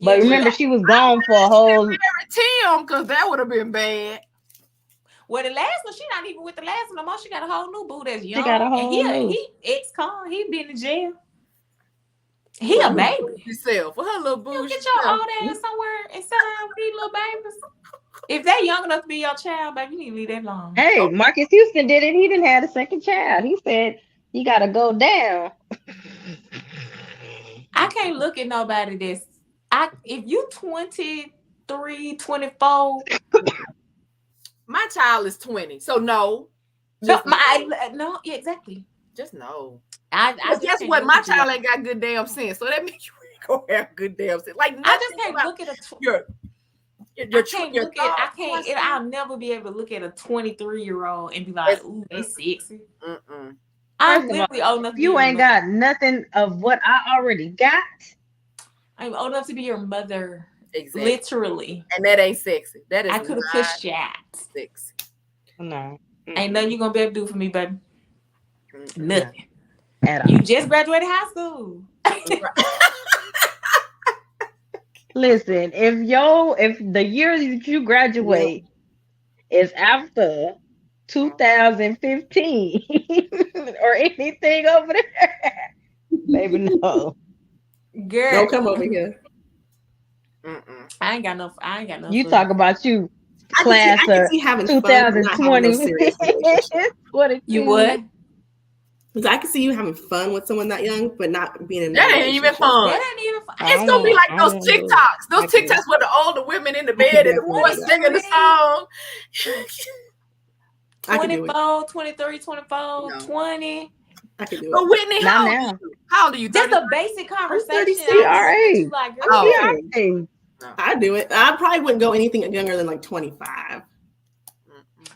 But remember, she was gone for a whole. Tim, because that would have been bad. Well, the last one, she not even with the last one no more. She got a whole new boo that's young. She got a whole new. He ex-con. He been in jail. He a baby. Himself for her little boo. You get your old ass somewhere and sit down with these little babies. If they young enough to be your child, baby, you need to leave that alone. Hey, Marcus Houston did it. He didn't have a second child. He said you got to go down. I can't look at nobody if you 23, 24. My child is 20, so no. No, yeah, exactly. Just no. I guess what? My child ain't got good damn sense, so that means you ain't gonna have good damn sense. Like I just can't look at I'll never be able to look at a 23-year-old and be like, ooh, they sexy. I'm literally old enough. You ain't got nothing of what I already got. I'm old enough to be your mother. Exactly. Literally. And that ain't sexy. That is. I could have pushed you out. Sexy. No. Ain't nothing you gonna be able to do for me, baby. Nothing. At all. You just graduated high school. Listen, if the year that you graduate is after 2015 or anything over there, baby, no. Girl, Don't come over here. I ain't got no. You talk about you, I class can of see having fun, but not having no 2020. serious relationship. You what? Because I can see you having fun with someone that young, but not being in That ain't even fun. That ain't even fun. It's gonna be like those TikToks. Those TikToks with the older women in the bed and the boys singing the song. 24, 23, 24, No. 20. I can do But it. Whitney, Not how old now. are you? How old are you? Just a basic conversation. 36. Like, girl, Oh. I do it. I probably wouldn't go anything younger than like 25.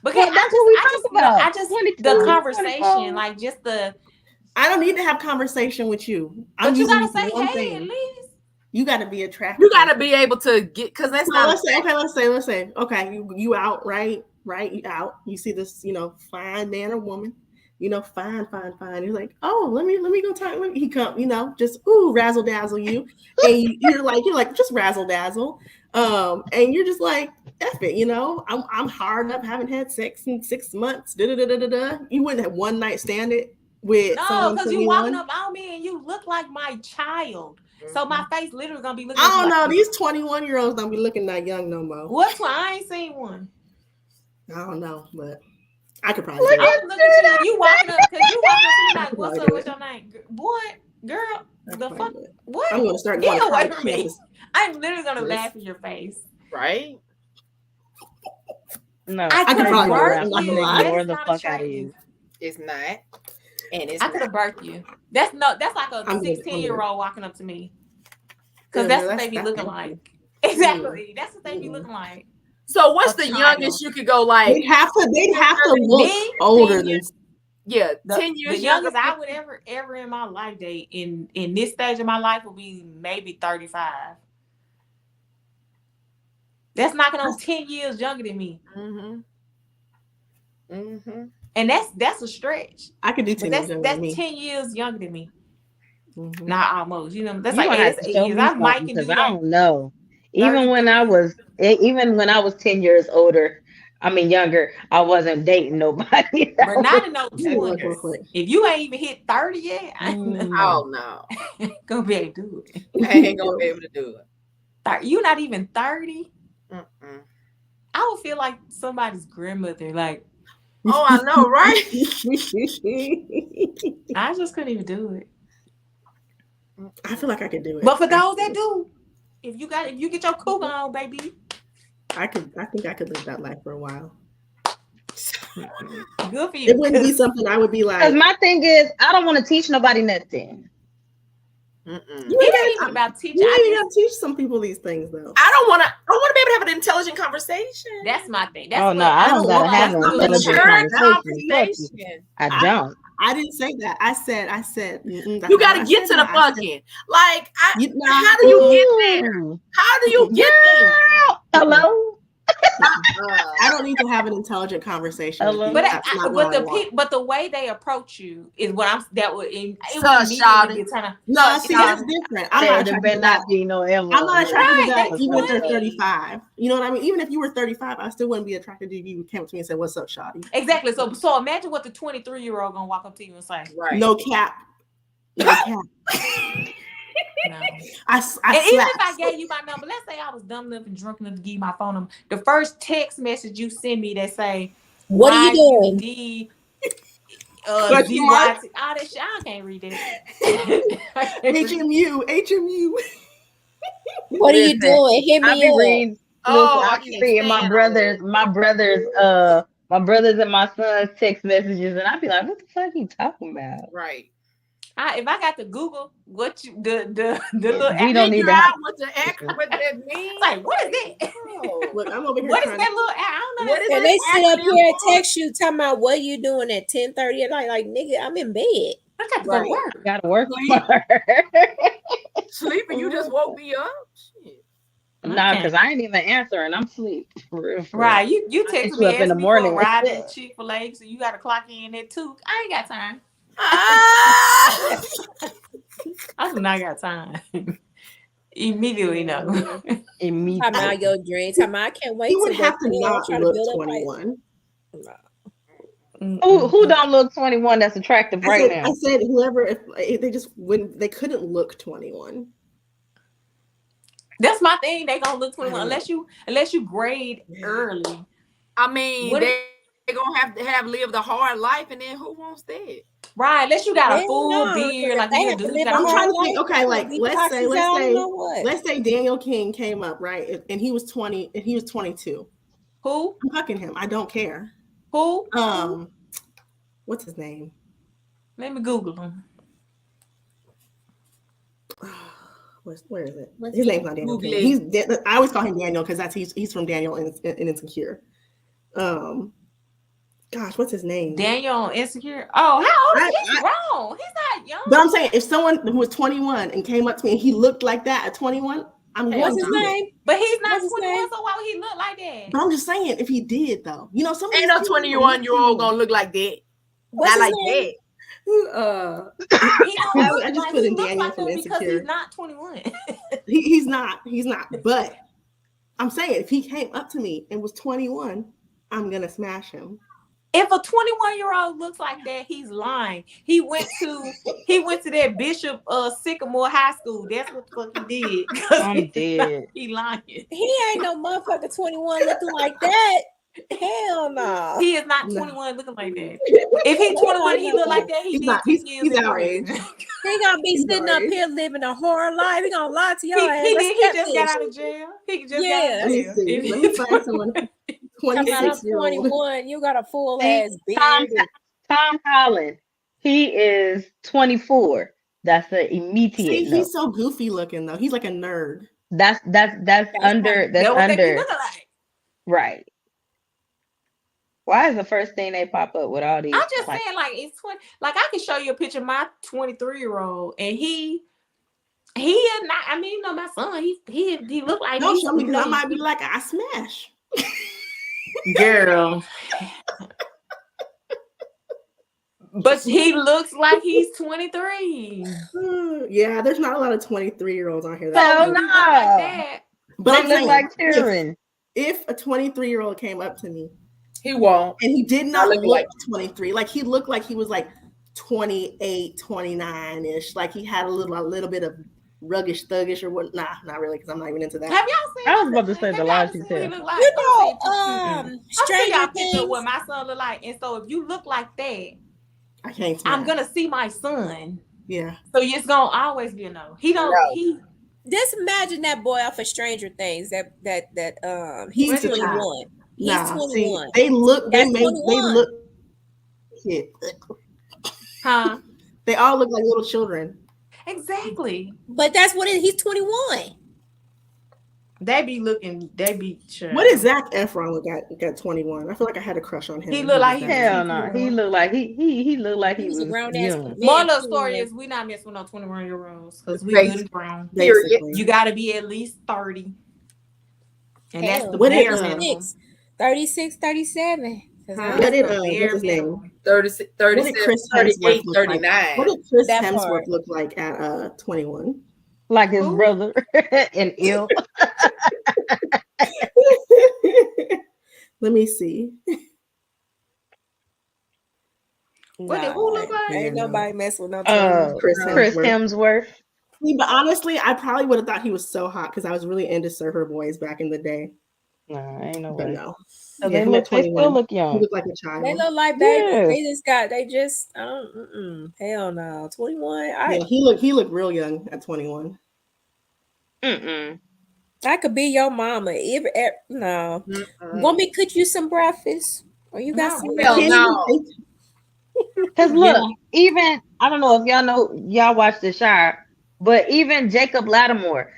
because That's what we talk about. I just 22, the conversation, 24. like just the. I don't need to have conversation with you. But you gotta say one hey thing. at least. You got to be attractive. You got to be able to get, because that's not. Let's say, okay, you out, right? You out. You see this, fine man or woman, fine. He's like, oh, let me go talk. He come, just razzle dazzle you, and you're like, just razzle dazzle, and you're just like, F it, I'm hard up, haven't had sex in 6 months. You wouldn't have one night stand it with no, because you walking up on me and you look like my child. So my face literally gonna be looking. I don't know. These 21-year-olds don't be looking that young no more. What's one? I ain't seen one. I don't know, but I could probably. I was looking at you. You walking up because you walking up to me like, "What's up? What's your name?" What, girl? The fuck? What? I'm gonna start Get going away to from me. campus. I'm literally gonna laugh in your face. Right? No, I could probably have birthed not you. gonna lie. ignore That's the not fuck out of attractive. you. It's not. And it's I could have birthed you. That's like a 16-year-old walking up to me. Because that's what they be looking like. Exactly. That's what they be looking like. So what's the youngest you could go like? They'd have to look older than. Yeah, 10 years. The youngest I would ever in my life date in this stage of my life would be maybe 35. That's knocking on 10 years younger than me. And that's a stretch. I could do 10 years younger than me. That's 10 years younger than me. Not almost. That's You like 8 years. I might can do that. I don't know. Even when I was 10 years older, younger, I wasn't dating nobody. But not in no 20s. If you ain't even hit 30 yet, oh no. I ain't gonna be able to do it. I ain't gonna be able to do it. You not even 30? I would feel like somebody's grandmother. Like, oh, I know, right? I just couldn't even do it. I feel like I could do it. But for those that do, if you get your cougar on, baby. I think I could live that life for a while. Good for you. It wouldn't be something I would be like. Because my thing is, I don't want to teach nobody nothing. You ain't even about teaching. You ain't gotta teach some people these things though. I want to be able to have an intelligent conversation. That's my thing. I don't gotta have an intelligent conversation. I don't. I didn't say that. I said. You got to get to the fucking. Like, how do you get there? How do you get there? Hello. I don't need to have an intelligent conversation. But the way they approach you is what I'm. That would it would immediately be no. See, that's different. I'm not attracted to that. I'm not attracted to that even if they're 35. You know what I mean? Even if you were 35, I still wouldn't be attracted to you. If you came up to me and said, "What's up, shawty?" Exactly. So imagine what the 23-year-old gonna walk up to you and say. Right. No cap. No cap. No. I even if I gave you my number, let's say I was dumb enough and drunk enough to give you my phone number. The first text message you send me that say, "What are you doing?" All that shit, I can't read that. HMU. What are you doing? Hit me up. I be reading my brothers and my son's text messages, and I be like, "What the fuck are you talking about?" Right. If I got to Google what you the little we don't need to have what that means. Like, what is it? Oh. Look, I'm over here. What is that little? I don't know. What is And they sit up here and text you talking about what you doing at 10:30 at night. Like, nigga, I'm in bed. I got to go to work. Gotta work. Sleeping, you just woke me up. Shit. Nah, because I ain't even answering. I'm asleep. For real. Right. You text me up in the morning for riding Chick-fil-A, so you got to clock in at 2. I ain't got time. I do not got time. Immediately, no. Immediately. Talking about your dream. Talking about I can't wait He would to have to go not try to look build up 21. Who don't look 21 that's attractive right now? I said whoever, if they just wouldn't, they couldn't look 21. That's my thing. They gonna look 21 unless you grade early. I mean, they're gonna have to lived a hard life, and then who wants that? Right, unless you got a full beard, like you do. I'm trying to think. Okay, like let's say Daniel King came up, right, and he was 20, and he was 22. Who? I'm fucking him. I don't care. Who? What's his name? Let me Google him. Where is it? His name's not Daniel King. I always call him Daniel because he's from Daniel and Insecure. Gosh, what's his name? Daniel on Insecure. Oh, how old is he? He's wrong. He's not young. But I'm saying if someone who was 21 and came up to me and he looked like that at 21, I'm going What's his name? But he's not 21, so why would he look like that? But I'm just saying, if he did though, some ain't no 21-year-old gonna look like that. Not like that. I just put in Daniel from Insecure. Because he's not 21. He's not. But I'm saying if he came up to me and was 21, I'm gonna smash him. If a 21-year-old looks like that, he's lying. He went to that Bishop Sycamore High School. That's what the fuck he did. I'm dead. He lying. He ain't no motherfucker 21 looking like that. Hell no. He is not 21 looking like that. If he's 21, he look like that. He's our age. He gonna be sitting up here living a horror life. He gonna lie to y'all. He just got out of jail. He just got out of jail. Let me find someone. 21, you got a full ass beard. Tom Holland, he is 24. That's the immediate. See, he's so goofy looking though. He's like a nerd. That's under. Right. Why is the first thing they pop up with all these? I'm just saying, like it's 20. Like I can show you a picture of my 23-year-old, and he is not. I mean, my son. He look like. Don't show me because I might be like I smash. Girl. But he looks like he's 23. Yeah, there's not a lot of 23-year-olds on here. Hell no. Like that. But they look like Karen. If a 23-year-old came up to me, he won't. And he did not look like 23. Like he looked like he was like 28, 29-ish. Like he had a little bit of ruggish, thuggish, or what? Nah, not really, because I'm not even into that. Have y'all seen? I was about to say the lies he said. Stranger Things. What my son look like, and so if you look like that, I can't. I'm gonna see my son. Yeah. So it's gonna always be a no. He don't. No. He. Just imagine that boy off of Stranger Things. He's 21. He's 21. See, they look. They look. Kid. Huh? They all look like little children. Exactly. But that's what he's 21. They be sure. What is Zac Efron got 21? I feel like I had a crush on him. He looked like hell no. He looked like he looked like he was grown young. Moral of the story is we not messing with no 21-year-olds because we good and grown. You got to be at least 30, and that's the bare minimum. 36, 37. What did what's his name? 36, 37, 38, 39. What did Chris Hemsworth look like at 21? Like his brother and ill. Let me see. What did who look like? Ain't nobody mess with no Chris Hemsworth. See, but honestly, I probably would have thought he was so hot because I was really into Surfer Boys back in the day. Nah, ain't no but way. No. So they still look young. He look like a child. They look like babies. They just hell no. 21. He looked real young at 21. I could be your mama. No. Want me to cook you some breakfast? Or you got some? No. Because look, even I don't know if y'all watch The Shire, but even Jacob Lattimore,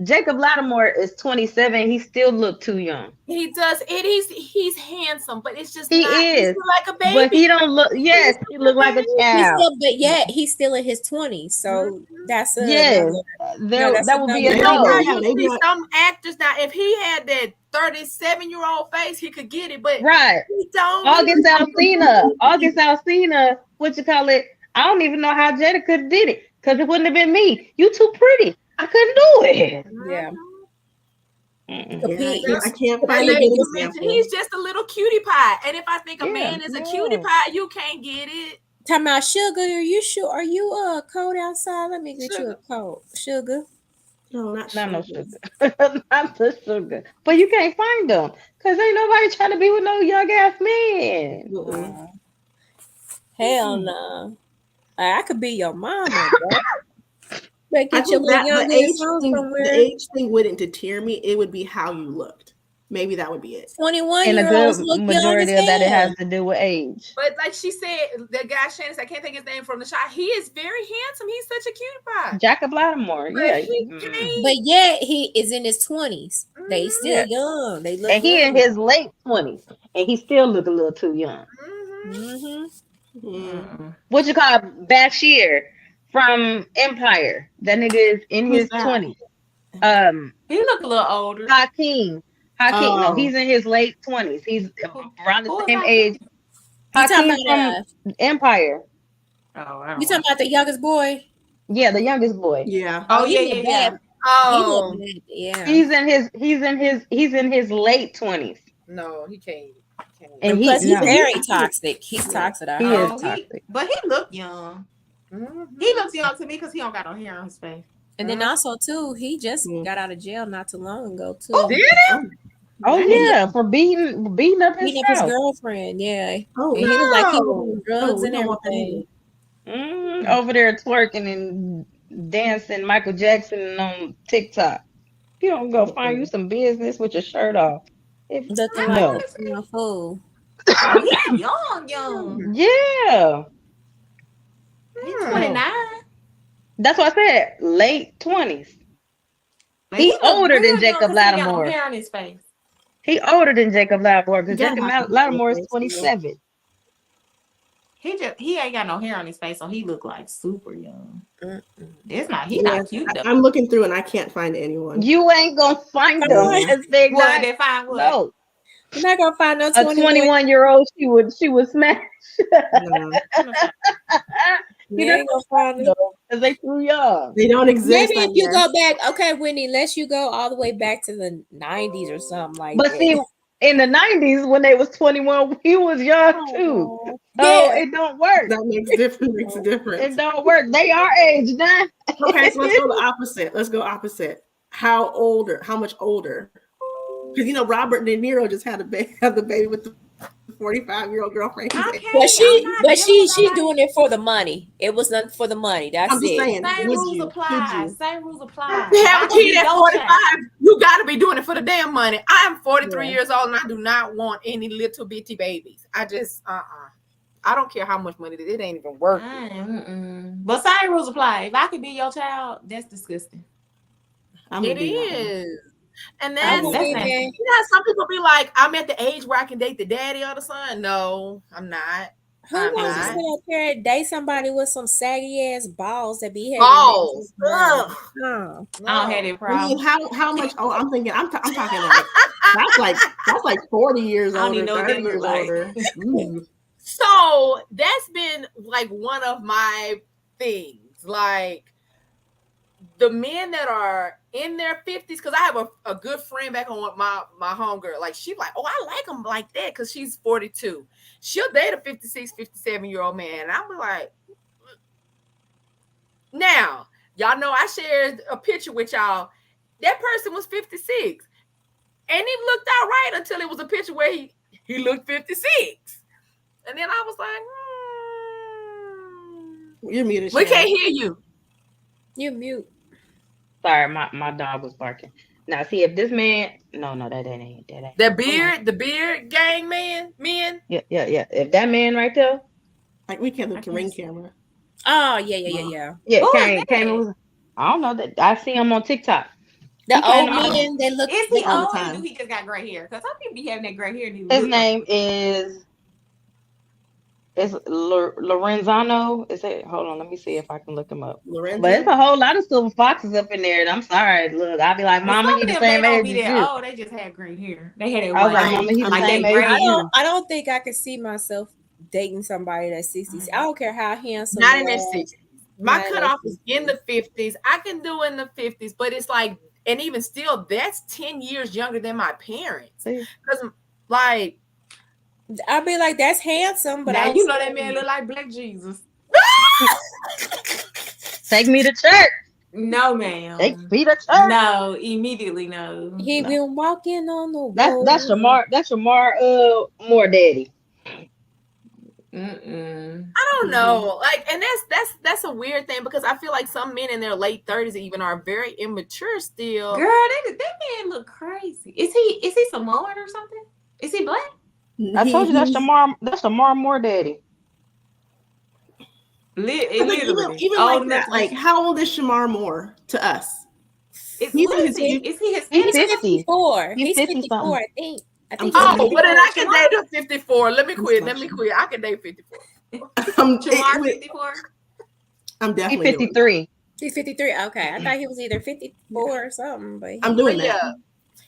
Jacob Lattimore is 27. He still look too young. He does. He's handsome, but it's just He not. He's is still like a baby. but he don't look. Yes, he look like a child. But yet he's still in his 20s. So that's a Yes, that would be a no. You see some actors now. If he had that 37-year-old face, he could get it. But Right, he don't. August Alsina. What you call it? I don't even know how Jada could have did it because it wouldn't have been me. You too pretty. I couldn't do it. Yeah. I can't find a good example. He's just a little cutie pie. And if I think a man is a cutie pie, you can't get it. Talking about sugar, are you sure? Are you cold outside? Let me get you a coat. Sugar. No, not no sugar. Not the sugar. But you can't find them because ain't nobody trying to be with no young ass man. Hell no. I could be your mama, bro. But get your little young ass somewhere. The age thing wouldn't deter me. It would be how you looked. Maybe that would be it. 21 and a year-olds good look majority of that it has to do with age. But like she said, the guy Shannon, I can't think his name from the shot. He is very handsome. He's such a cutie pie. Jacob Lattimore, yeah. But yet he is in his 20s. They still young. They look. And he in his late 20s, and he still look a little too young. What you call Bashir from Empire? That nigga is in his 20s. He look a little older. Hakeem, no, he's in his late 20s. He's around the same age. Hakeem from Empire. Oh, you talking about the youngest boy? Yeah, the youngest boy. Yeah. Oh, yeah. Oh, yeah. He's in his late 20s. No, he can't. And plus he's very toxic. He's toxic. He is toxic. But he look young. He looks young to me because he don't got no hair on his face. And then also too, he just got out of jail not too long ago too. Oh, did he? Oh yeah, for beating up his girlfriend. Yeah. Oh, and he was like he was on drugs and everything. Over there twerking and dancing Michael Jackson on TikTok. You don't go find you some business with your shirt off. Looking like a fool. He's young. Yeah. He's 29. That's what I said. Late 20s. He's older than Jacob Lattimore. Hair on his face. He older than Jacob Lattimore because Jacob Lattimore is 27. He ain't got no hair on his face, so he look like super young. He's not cute though. I'm looking through and I can't find anyone. You ain't gonna find them. They find what? No. You're not gonna find no 21-year-old. She would smash. No. You ain't gonna find them because they too young. They don't exist. Maybe if you go back, okay, Whitney, unless you go all the way back to the 90s or something like that. But see, in the 90s when they was 21, he was young too. So it don't work. That makes a difference. It don't work. They are age now. Okay, so let's go the opposite. Let's go opposite. How much older? Because Robert De Niro just had the baby with the 45-year-old girlfriend. But she's doing it for the money. It was not for the money. That's I'm just it. saying. Same rules apply. Same rules apply. You have a kid at 45, you got to be doing it for the damn money. I am 43 years old and I do not want any little bitty babies. I just I don't care how much money it ain't even worth it. But same rules apply. If I could be your child, that's disgusting. It is. And then some people be like, I'm at the age where I can date the daddy or the son. No, I'm not. Who wants to sit up here and date somebody with some saggy ass balls that be balls? I don't have that problem. I mean, how much? Oh, I'm thinking. I'm talking like that's like 40 years older. I don't even know what they look like. So that's been like one of my things, like the men that are in their 50s, because I have a good friend back on my homegirl. Like, she's like, oh, I like him like that because she's 42. She'll date a 56, 57-year-old man. And I'm like, now, y'all know I shared a picture with y'all. That person was 56. And he looked all right until it was a picture where he looked 56. And then I was like, You're muted. We can't hear you. You're mute. Sorry, my dog was barking. Now, see if this man, no, that ain't. The beard gang men. Yeah. If that man right there, like we can't look at the ring camera. Oh yeah. Yeah, came. I don't know that I see him on TikTok. The playing old the mom. men, they look. Is he all the old or time. do he just got gray hair? Because some people be having that gray hair. And His name is Lorenzano. Is it? Hold on, let me see if I can look him up. Lorenzo. But it's a whole lot of silver foxes up in there. I'm sorry. Look, I'll be like, Mama, Some he of the them, they same don't age be as that you. old. They just had gray hair. They had that I was white like, Mama, he the like same that age gray as I you. don't. I don't think I could see myself dating somebody that's 60s. I don't care how handsome. Not in they their are. 60s. My Not in cutoff their is in the 50s. I can do in the 50s, but it's like, and even still, that's 10 years younger than my parents. See? Because, like, I'd be like, that's handsome, but now I you know that man look like Black Jesus. Take me to church. No, ma'am. Take me to church. No, immediately no. he been walking on the road. That's Shamar Moore daddy. I don't know. Like, and that's a weird thing because I feel like some men in their late 30s even are very immature still. Girl, that man look crazy. Is he Samoan or something? Is he black? I told you that's Shamar Moore daddy. Literally. Even like that, like how old is Shamar Moore to us? Is he Hispanic? He's 54. He's He's 50 54, something. I think. Oh, but then I can date a 54. Let me quit. I can date 54. Shamar 54? I'm definitely He's 53. He's 53. Okay. I thought he was either 54 or something, but I'm doing that. Yeah.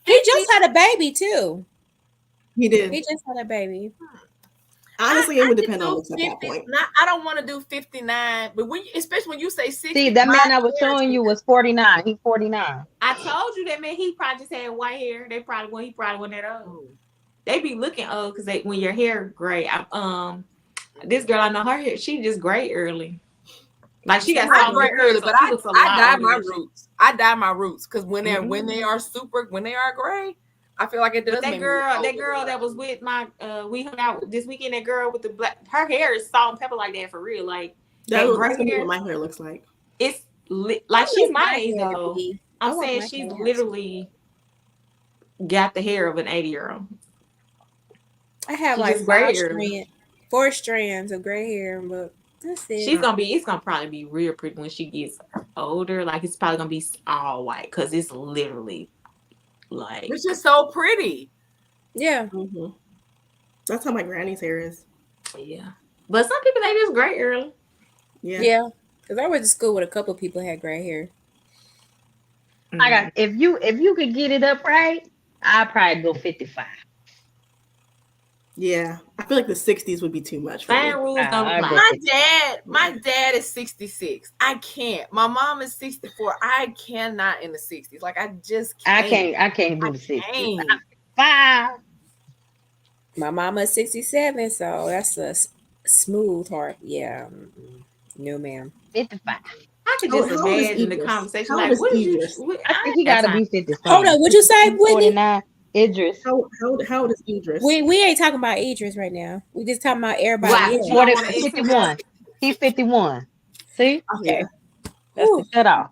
he just had a baby too. He did. He just had a baby. Honestly, it would depend I on looks at that point. I don't want to do 59, but especially when you say 60. See, that man I was showing you was 49. He's 49. I told you that man. He probably just had white hair. He probably wasn't that old. They be looking old because when your hair gray. This girl I know, her hair, she just gray early. Like she got I gray early, so but I dye my roots. I dye my roots because when they are gray, I feel like it does. But that girl that was with my we hung out this weekend. That girl with the black, her hair is salt and pepper like that for real. Like that's what my hair looks like. It's like she's my age though. I'm saying she's literally got the hair of an 80-year-old. I have like 4 strands of gray hair, but that's it. It's gonna probably be real pretty when she gets older. Like it's probably gonna be all white because it's literally like it's just so pretty. Yeah. Mm-hmm. That's how my granny's hair is. Yeah. But some people they just gray early. Yeah. Because I went to school with a couple of people who had gray hair. I got if you could get it up right, I'd probably go 55. Yeah, I feel like the 60s would be too much for me. Rules don't apply. My dad is 66. I can't. My mom is 64. I cannot in the 60s. Like I just can't. I can't do the 60s. 5. My mama is 67, so that's a smooth heart. Yeah. No, ma'am. 55. I could just imagine the conversation. Like, what is you? I think he gotta be 55. Hold on, what'd you say, Whitney? 49. Idris. How old is Idris? We ain't talking about Idris right now. We just talking about everybody. Right. 51. He's 51. See? Okay. That's the cutoff.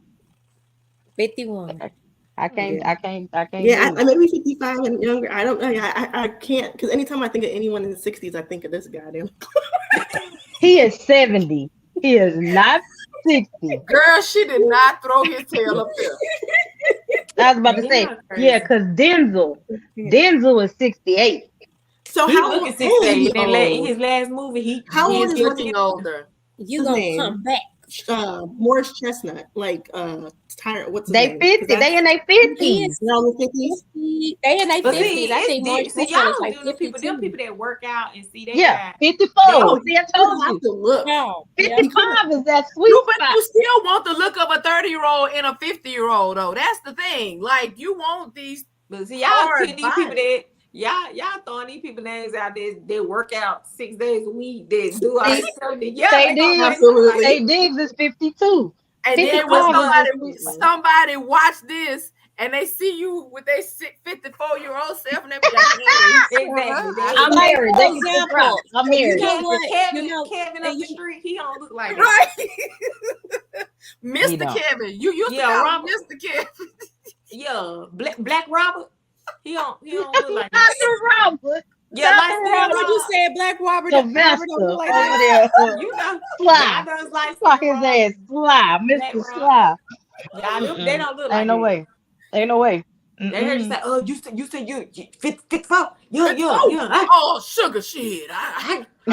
51. I can't. Yeah, I maybe 55 and younger. I don't know. I can't because anytime I think of anyone in the 60s, I think of this goddamn. He is 70. He is not 60. Girl, she did not throw his tail up there. I was about to say, because Denzel is 68. So he how old is 68? In his last movie, how old is looking older? You gonna come back? Morris Chestnut, like what's his they name? 50. They in their 50s. No, the 50s. They in their 50s. I think Morris Chestnut is like 52. Them people that work out and see that. Yeah, 54. See, I told you. Have to look. No, 55 is that sweet But spot. you still want the look of a 30-year-old and a 50-year-old though. That's the thing. Like you want these. But see, y'all putting these people that y'all throwing these people names out there. They work out 6 days a week. They do all this stuff. Say Diggs is 52. And then when somebody watch this and they see you with their 54-year-old self and they be like, I'm married. I'm married. Kevin up the street, he don't look like right. Mr. Kevin. You used to call Mr. Kevin. Yeah, Black Robert. He don't look like Dr. Robert. Yeah, what you said, Black Robert? Sylvester over there. You know, Sly. Like Sly his ass. Sly. Mr. Sly. Yeah, they don't look like Ain't no way. Ain't no way. They heard you say, "Oh, you said you 54." Yeah. Oh, sugar shit. Oh, I be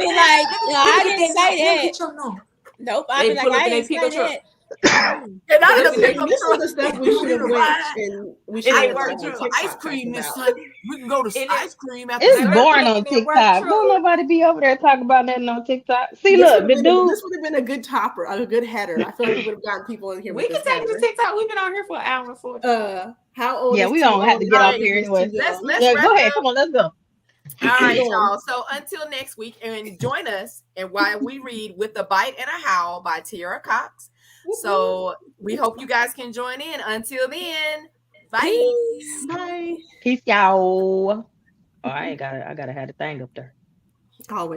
like, no, I didn't say that. Get your number. Nope, I be like, I didn't say that. And I This is the stuff we should have went and we should have worked TikTok ice cream this about. Sunday. We can go to ice cream after it's that. boring on TikTok. Don't nobody be over there talking about nothing on TikTok. See, look, the dude. This would have been a good topper, a good header. I feel like we would have gotten people in here. We can take it to TikTok. We've been on here for an hour and 40. How old? Yeah, we don't have to get off here anyway. Let's Go ahead. Come on, let's go. All right, y'all. So until next week, and join us and while we read With a Bite and a Howl by Tierra Cox. So we hope you guys can join in. Until then, bye. Bye. Peace, y'all. Oh, I gotta have the thing up there. Always.